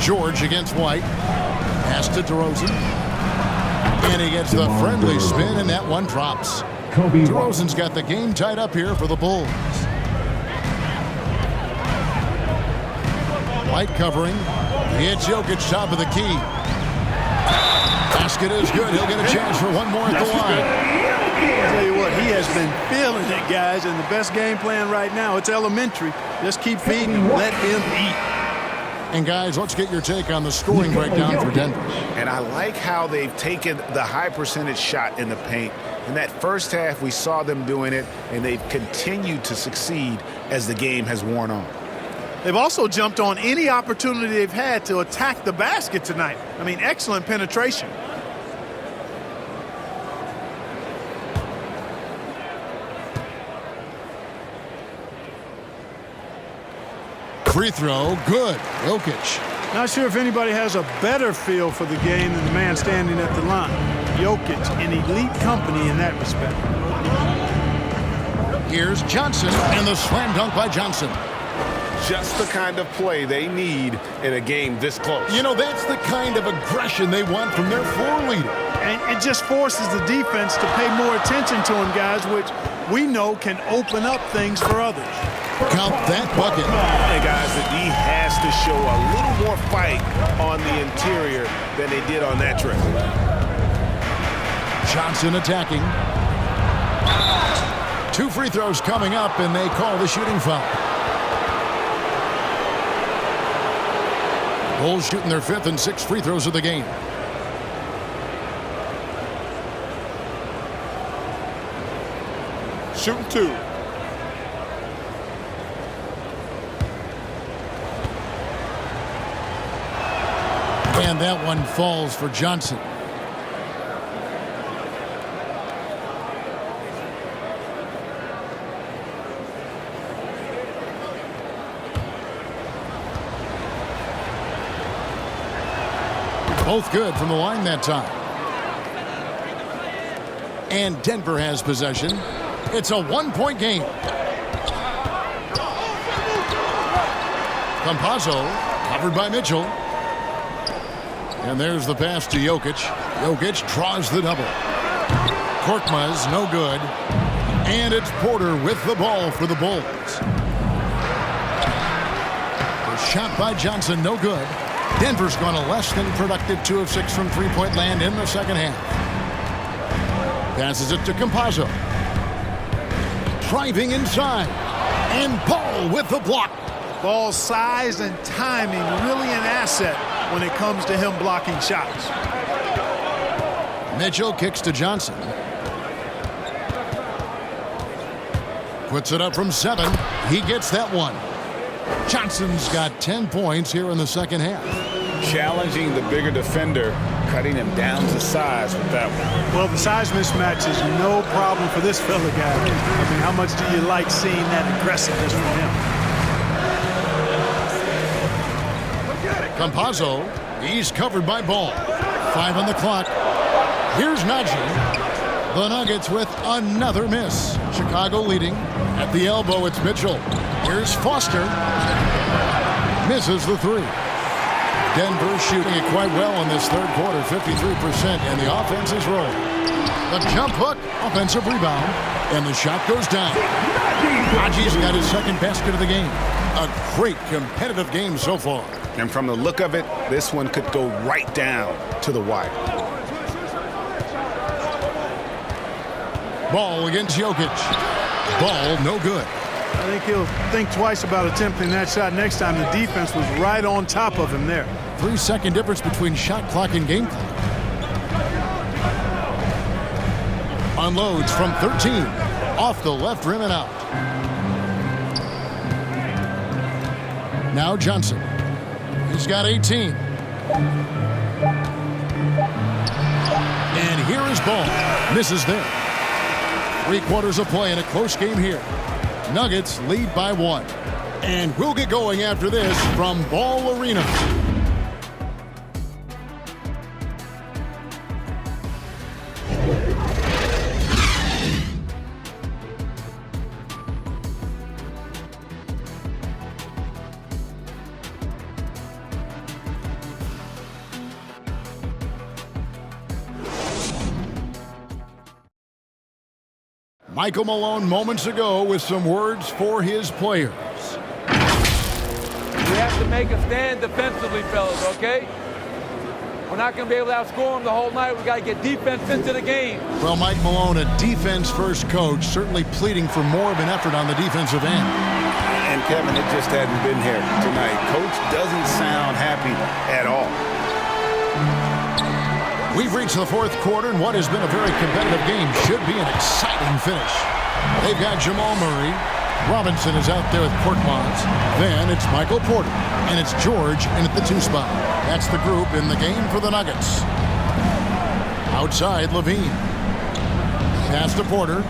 George against White. Pass to DeRozan. And he gets the friendly spin, and that one drops. DeRozan's got the game tied up here for the Bulls. White covering. It's Jokic top of the key. Basket is good. He'll get a chance for one more at the line. I'll tell you what, he has been feeling it, guys, and the best game plan right now, it's elementary. Just keep feeding him. Let him eat. And, guys, let's get your take on the scoring breakdown for Denver. And I like how they've taken the high percentage shot in the paint. In that first half, we saw them doing it, and they've continued to succeed as the game has worn on. They've also jumped on any opportunity they've had to attack the basket tonight. I mean, excellent penetration. Free throw, good. Jokic. Not sure if anybody has a better feel for the game than the man standing at the line. Jokic, an elite company in that respect. Here's Johnson, and the slam dunk by Johnson. Just the kind of play they need in a game this close. You know, that's the kind of aggression they want from their floor leader. And it just forces the defense to pay more attention to him, guys, which we know can open up things for others. Count that bucket. Hey, guys, the D has to show a little more fight on the interior than they did on that trip. Johnson attacking. 2 free throws coming up, and they call the shooting foul. Bulls shooting their 5th and 6th free throws of the game. Shooting 2. And that one falls for Johnson. Both good from the line that time. And Denver has possession. It's a 1-point game. Campazzo, covered by Mitchell. And there's the pass to Jokic. Jokic draws the double. Korkmaz, no good. And it's Porter with the ball for the Bulls. The shot by Johnson, no good. Denver's gone a less than productive 2 of 6 from three-point land in the second half. Passes it to Campazzo. Driving inside. And Ball with the block. Ball's size and timing really an asset when it comes to him blocking shots. Mitchell kicks to Johnson. Puts it up from 7. He gets that one. Johnson's got 10 points here in the second half. Challenging the bigger defender, cutting him down to size with that one. Well, the size mismatch is no problem for this fella guy. I mean, how much do you like seeing that aggressiveness from him? Campazzo, he's covered by Ball. 5 on the clock. Here's Najee. The Nuggets with another miss. Chicago leading. At the elbow, it's Mitchell. Here's Foster. Misses the 3. Denver shooting it quite well in this third quarter, 53%, and the offense is rolling. The jump hook, offensive rebound, and the shot goes down. Haji's got his second basket of the game. A great competitive game so far. And from the look of it, this one could go right down to the wire. Ball against Jokic. Ball no good. I think he'll think twice about attempting that shot next time. The defense was right on top of him there. 3-second difference between shot clock and game clock. Unloads from 13. Off the left rim and out. Now Johnson. He's got 18. And here is Ball. Misses there. 3 quarters of play in a close game here. Nuggets lead by 1. And we'll get going after this from Ball Arena. Michael Malone moments ago with some words for his players. We have to make a stand defensively, fellas, okay? We're not going to be able to outscore them the whole night. We got to get defense into the game. Well, Mike Malone, a defense-first coach, certainly pleading for more of an effort on the defensive end. And Kevin, it just hadn't been here tonight. Coach doesn't sound happy at all. We've reached the fourth quarter, and what has been a very competitive game should be an exciting finish. They've got Jamal Murray. Robinson is out there with Korkmaz. Then it's Michael Porter, and it's George in at the 2 spot. That's the group in the game for the Nuggets. Outside, Levine. Pass to Porter.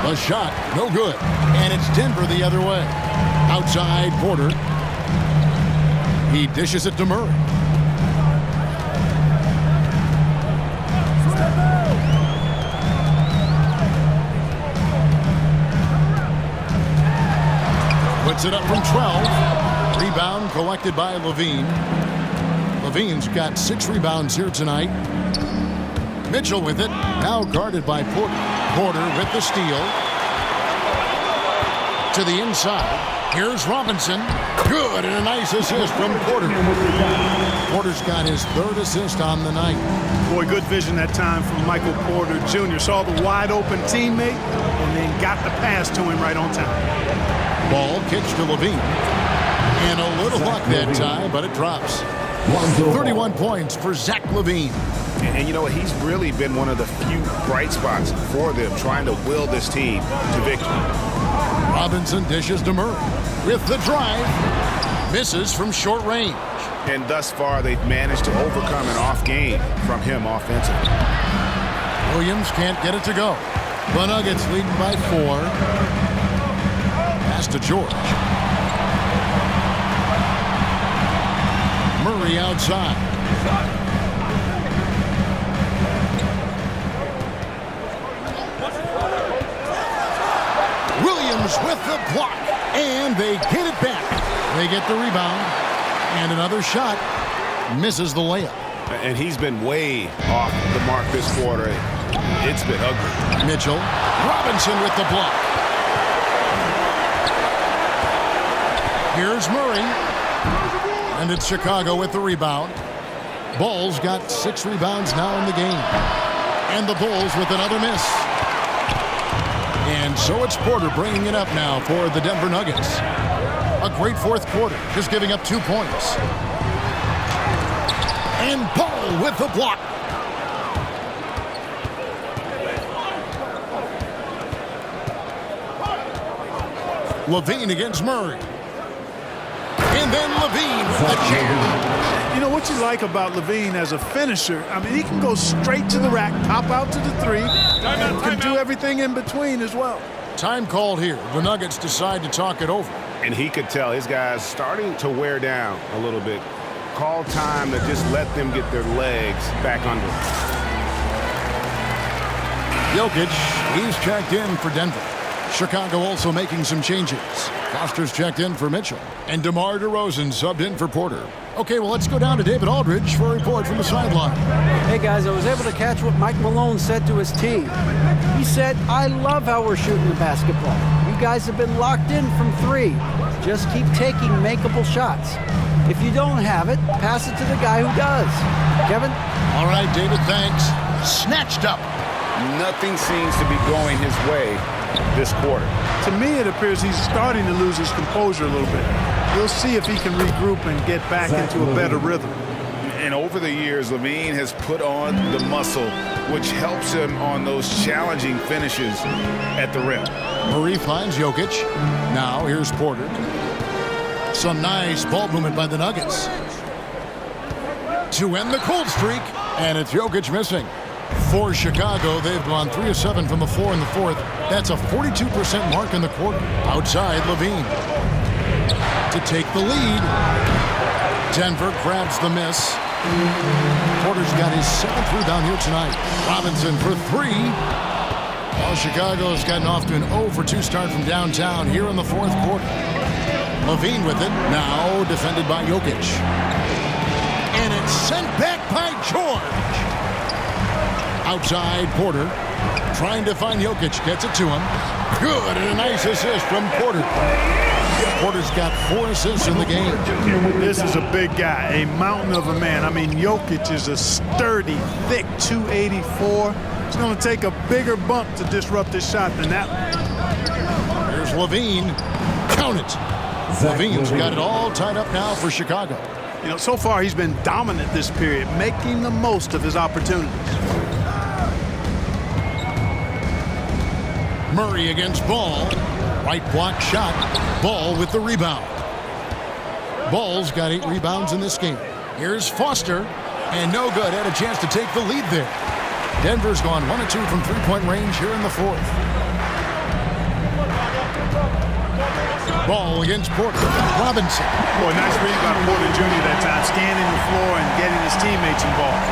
The shot, no good. And it's Denver the other way. Outside, Porter. He dishes it to Murray. Puts it up from 12. Rebound collected by Levine. Levine's got 6 rebounds here tonight. Mitchell with it. Now guarded by Porter. Porter with the steal. To the inside. Here's Robinson. Good, and a nice assist from Porter. Porter's got his 3rd assist on the night. Boy, good vision that time from Michael Porter Jr. Saw the wide-open teammate and then got the pass to him right on time. Ball kicks to Levine. And a little luck that time, but it drops. 31 points for Zach Levine. And you know what? He's really been one of the few bright spots for them, trying to will this team to victory. Robinson dishes to Murray with the drive. Misses from short range. And thus far, they've managed to overcome an off game from him offensively. Williams can't get it to go. The Nuggets leading by 4. Pass to George. Murray outside. Williams with the block, and they get it back. They get the rebound, and another shot misses the layup. And he's been way off the mark this quarter. It's been ugly. Mitchell, Robinson with the block. Here's Murray, and it's Chicago with the rebound. Bulls got 6 rebounds now in the game, and the Bulls with another miss. And so it's Porter bringing it up now for the Denver Nuggets. A great fourth quarter, just giving up 2 points. And Ball with the block. Levine against Murray. And then Levine with the jam. You know what you like about Levine as a finisher? I mean, he can go straight to the rack, pop out to the 3, and can do everything in between as well. Time called here. The Nuggets decide to talk it over. And he could tell his guys starting to wear down a little bit. Call time to just let them get their legs back under them. Jokic, he's checked in for Denver. Chicago also making some changes. Foster's checked in for Mitchell. And DeMar DeRozan subbed in for Porter. Okay, well, let's go down to David Aldridge for a report from the sideline. Hey, guys, I was able to catch what Mike Malone said to his team. He said, I love how we're shooting the basketball. You guys have been locked in from 3. Just keep taking makeable shots. If you don't have it, pass it to the guy who does. Kevin? All right, David, thanks. Snatched up. Nothing seems to be going his way this quarter. To me, it appears he's starting to lose his composure a little bit. We'll see if he can regroup and get back into a better rhythm. And over the years, LaVine has put on the muscle, which helps him on those challenging finishes at the rim. Murray finds Jokic. Now here's Porter. Some nice ball movement by the Nuggets. To end the cold streak, and it's Jokic missing. For Chicago, they've gone 3 of 7 from the floor in the fourth. That's a 42% mark in the quarter. Outside, LaVine. To take the lead. Denver grabs the miss. Porter's got his 7th rebound here tonight. Robinson for 3. While Chicago has gotten off to an 0 for 2 start from downtown here in the fourth quarter. LaVine with it. Now defended by Jokic. And it's sent back by George. Outside, Porter. Trying to find Jokic. Gets it to him. Good, and a nice assist from Porter. Porter's got 4 assists in the game. This is a big guy, a mountain of a man. I mean, Jokic is a sturdy, thick 284. It's going to take a bigger bump to disrupt this shot than that one. Here's LaVine. Count it. LaVine's got it all tied up now for Chicago. You know, so far he's been dominant this period, making the most of his opportunities. Murray against Ball. Right block shot. Ball with the rebound. Ball's got 8 rebounds in this game. Here's Foster. And no good. Had a chance to take the lead there. Denver's gone 1 of 2 from 3-point range here in the fourth. Ball against Porter. Robinson. Boy, nice read by Porter Jr. that time, scanning the floor and getting his teammates involved.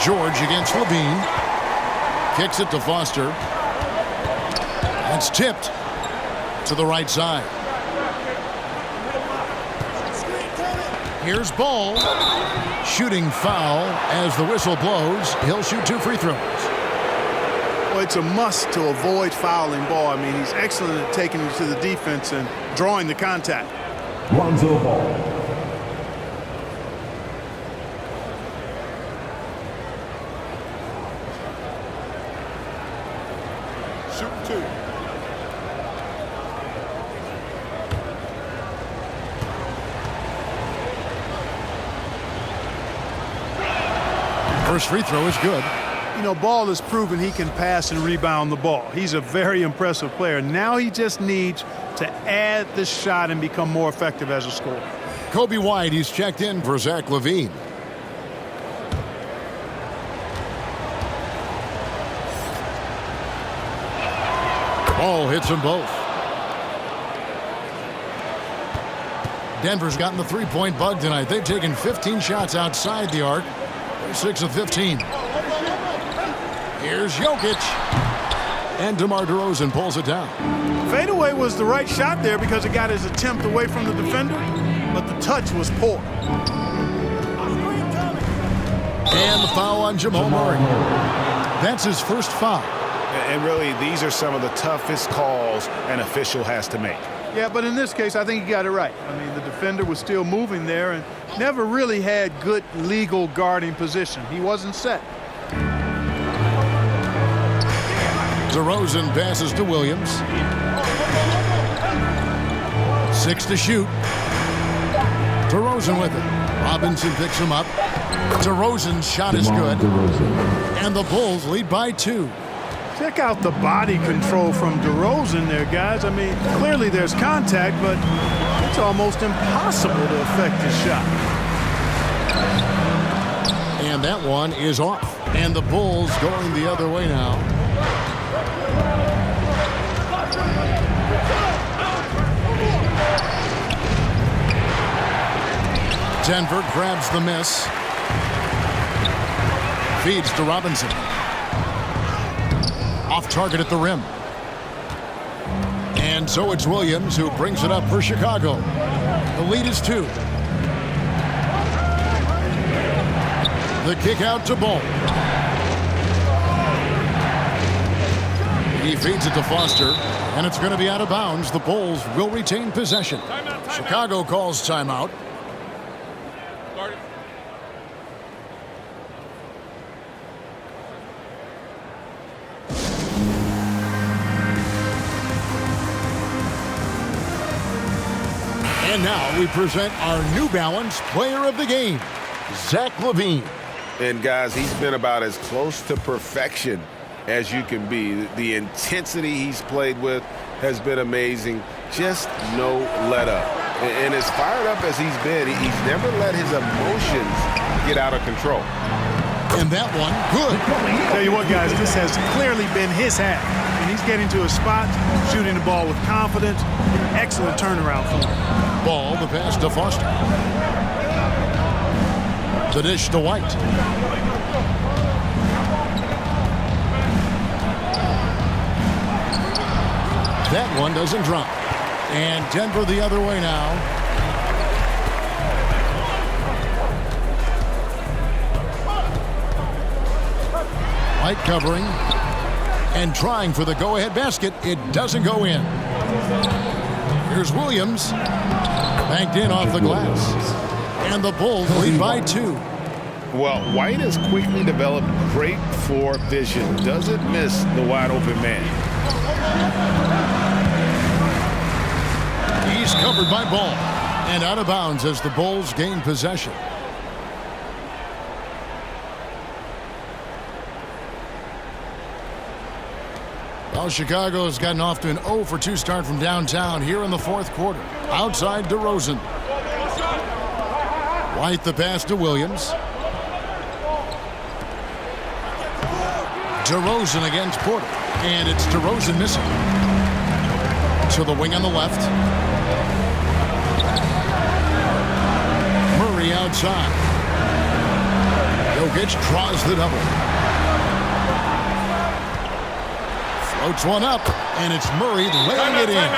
George against LaVine. Kicks it to Foster. That's tipped to the right side. Here's Ball. Shooting foul as the whistle blows. He'll shoot 2 free throws. Well, it's a must to avoid fouling Ball. I mean, he's excellent at taking it to the defense and drawing the contact. Lonzo Ball. Shoot 2. First free throw is good. You know, Ball has proven he can pass and rebound the ball. He's a very impressive player. Now he just needs to add the shot and become more effective as a scorer. Kobe White, he's checked in for Zach LaVine. Ball hits them both. Denver's gotten the 3-point bug tonight. They've taken 15 shots outside the arc. They're 6 of 15. Here's Jokic. And DeMar DeRozan pulls it down. Fadeaway was the right shot there because it got his attempt away from the defender, but the touch was poor. And the foul on Jamal Murray. That's his first foul. And really, these are some of the toughest calls an official has to make. Yeah, but in this case, I think he got it right. I mean, the defender was still moving there and never really had good legal guarding position. He wasn't set. DeRozan passes to Williams. 6 to shoot. DeRozan with it. Robinson picks him up. DeRozan's shot is good. And the Bulls lead by 2. Check out the body control from DeRozan there, guys. I mean, clearly there's contact, but it's almost impossible to affect his shot. And that one is off. And the Bulls going the other way now. Denver grabs the miss. Feeds to Robinson. Off target at the rim. And so it's Williams who brings it up for Chicago. The lead is 2. The kick out to Ball. He feeds it to Foster, and it's going to be out of bounds. The Bulls will retain possession. Chicago calls timeout. And now we present our New Balance Player of the Game, Zach LaVine. And guys, he's been about as close to perfection as you can be. The intensity he's played with has been amazing. Just no let up. And as fired up as he's been, he's never let his emotions get out of control. And that one, good. Tell you what, guys, this has clearly been his half. And he's getting to a spot, shooting the ball with confidence. Excellent turnaround for him. Ball, the pass to Foster. The dish to White. That one doesn't drop. And Denver the other way now. White covering and trying for the go-ahead basket. It doesn't go in. Here's Williams. Banked in off the glass. And the Bulls lead by 2. Well, White has quickly developed great floor vision. Doesn't miss the wide open man. He's covered by Ball. And out of bounds as the Bulls gain possession. Well, Chicago has gotten off to an 0-for-2 start from downtown here in the 4th quarter. Outside DeRozan. White the pass to Williams. DeRozan against Porter. And it's DeRozan missing. To the wing on the left. Murray outside. Jokic draws the double. Floats one up, and it's Murray laying it in.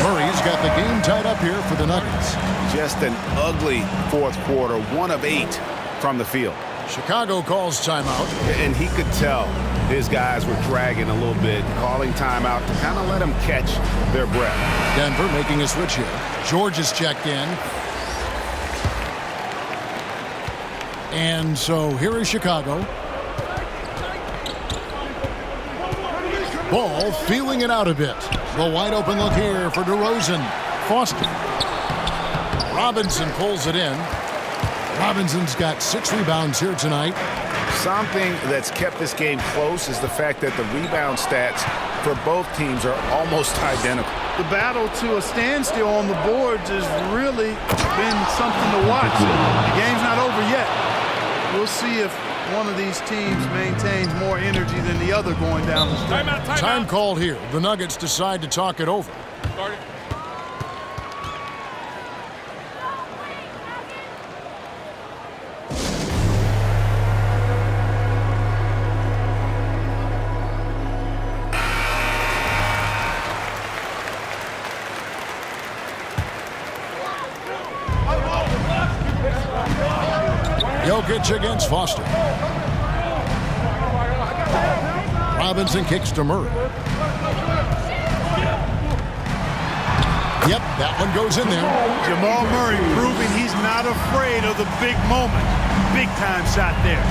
Murray's got the game tied up here for the Nuggets. Just an ugly 4th quarter, 1 of 8 from the field. Chicago calls timeout. And he could tell his guys were dragging a little bit, calling timeout to kind of let them catch their breath. Denver making a switch here. George is checked in. And so here is Chicago. Ball feeling it out a bit. The wide open look here for DeRozan. Foster. Robinson pulls it in. Robinson's got 6 rebounds here tonight. Something that's kept this game close is the fact that the rebound stats for both teams are almost identical. The battle to a standstill on the boards has really been something to watch. The game's not over yet. We'll see if one of these teams maintains more energy than the other going down the stretch. Time called here. The Nuggets decide to talk it over. Jokic against Foster. Robinson kicks to Murray. Yep, that one goes in there. Jamal Murray proving he's not afraid of the big moment. Big time shot there.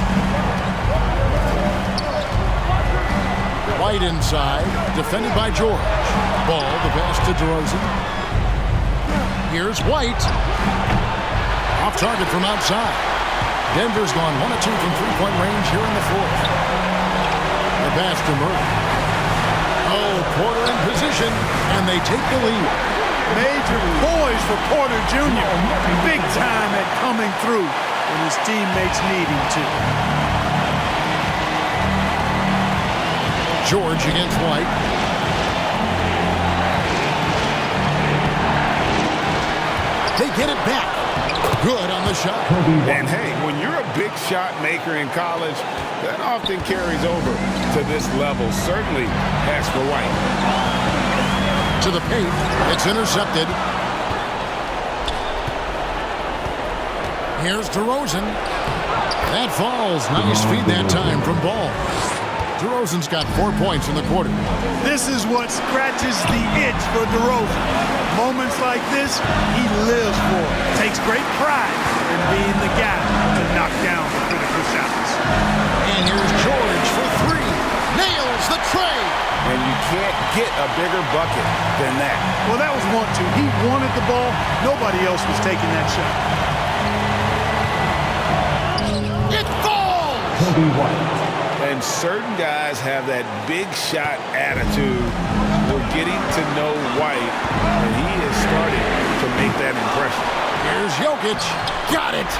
White inside, defended by George. Ball, the pass to DeRozan. Here's White. Off target from outside. Denver's gone 1 of 2 from three-point range here in the 4th. The pass to Murray. Oh, Porter in position, and they take the lead. Major poise for Porter Jr. Big time at coming through when his teammates need him to. George against White. They get it back. Good on the shot. And hey, when you're a big shot maker in college, that often carries over to this level, certainly as for White. To the paint. It's intercepted. Here's DeRozan. That falls. Nice feed that time from Ball. DeRozan's got 4 points in the quarter. This is what scratches the itch for DeRozan. Moments like this, he lives for it. Takes great pride in being the guy to knock down the critical shots. And here's George for three. Nails the tray. And you can't get a bigger bucket than that. Well, that was want to. He wanted the ball. Nobody else was taking that shot. It falls! And certain guys have that big shot attitude. We're getting to know White, and he is starting to make that impression. Here's Jokic. Got it.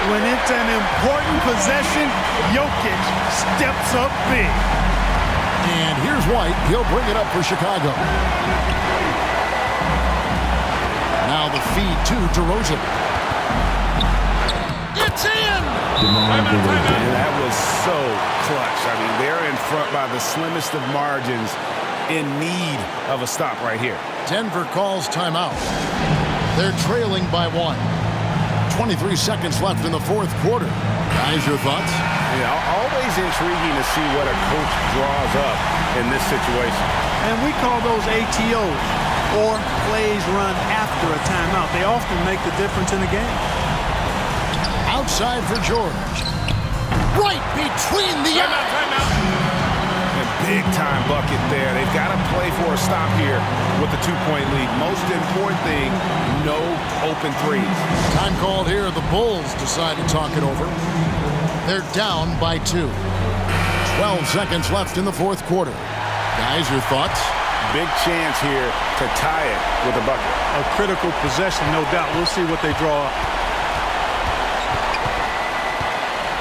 When it's an important possession, Jokic steps up big. And here's White. He'll bring it up for Chicago. Now the feed to DeRozan. It's in! And that was so clutch. I mean, they're in front by the slimmest of margins, in need of a stop right here. Denver calls timeout. They're trailing by 1. 23 seconds left in the fourth quarter. Guys, your thoughts? Always intriguing to see what a coach draws up in this situation. And we call those ATOs, or plays run after a timeout. They often make the difference in a game. Outside for George. Right between the eyes. A big-time bucket there. They've got to play for a stop here with the 2-point lead. Most important thing, no open threes. Time called here. The Bulls decide to talk it over. They're down by 2. 12 seconds left in the fourth quarter. Guys, your thoughts? Big chance here to tie it with a bucket. A critical possession, no doubt. We'll see what they draw up.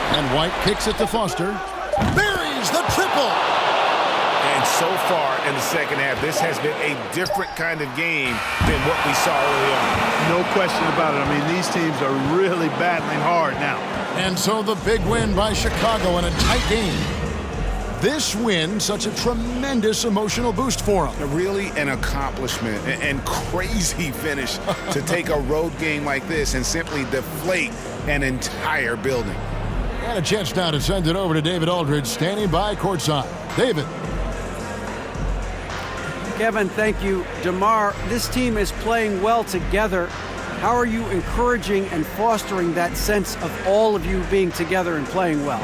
And White kicks it to Foster. Buries the triple. And so far in the second half, this has been a different kind of game than what we saw early on. No question about it. I mean, these teams are really battling hard now. And so the big win by Chicago in a tight game. This win, such a tremendous emotional boost for them. Really an accomplishment and crazy finish to take a road game like this and simply deflate an entire building. And a chance now to send it over to David Aldridge, standing by courtside. David. Kevin, thank you. DeMar, this team is playing well together. How are you encouraging and fostering that sense of all of you being together and playing well?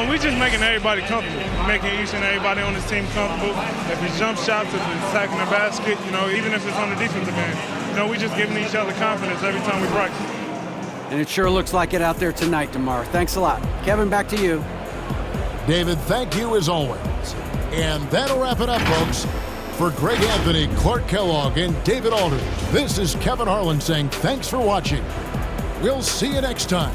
We're just making everybody comfortable, making each and everybody on this team comfortable. If it's jump shots, if it's attacking the basket, even if it's on the defensive end, we're just giving each other confidence every time we practice. And it sure looks like it out there tonight, DeMar. Thanks a lot. Kevin, back to you. David, thank you as always. And that'll wrap it up, folks. For Greg Anthony, Clark Kellogg, and David Aldridge, this is Kevin Harlan saying thanks for watching. We'll see you next time.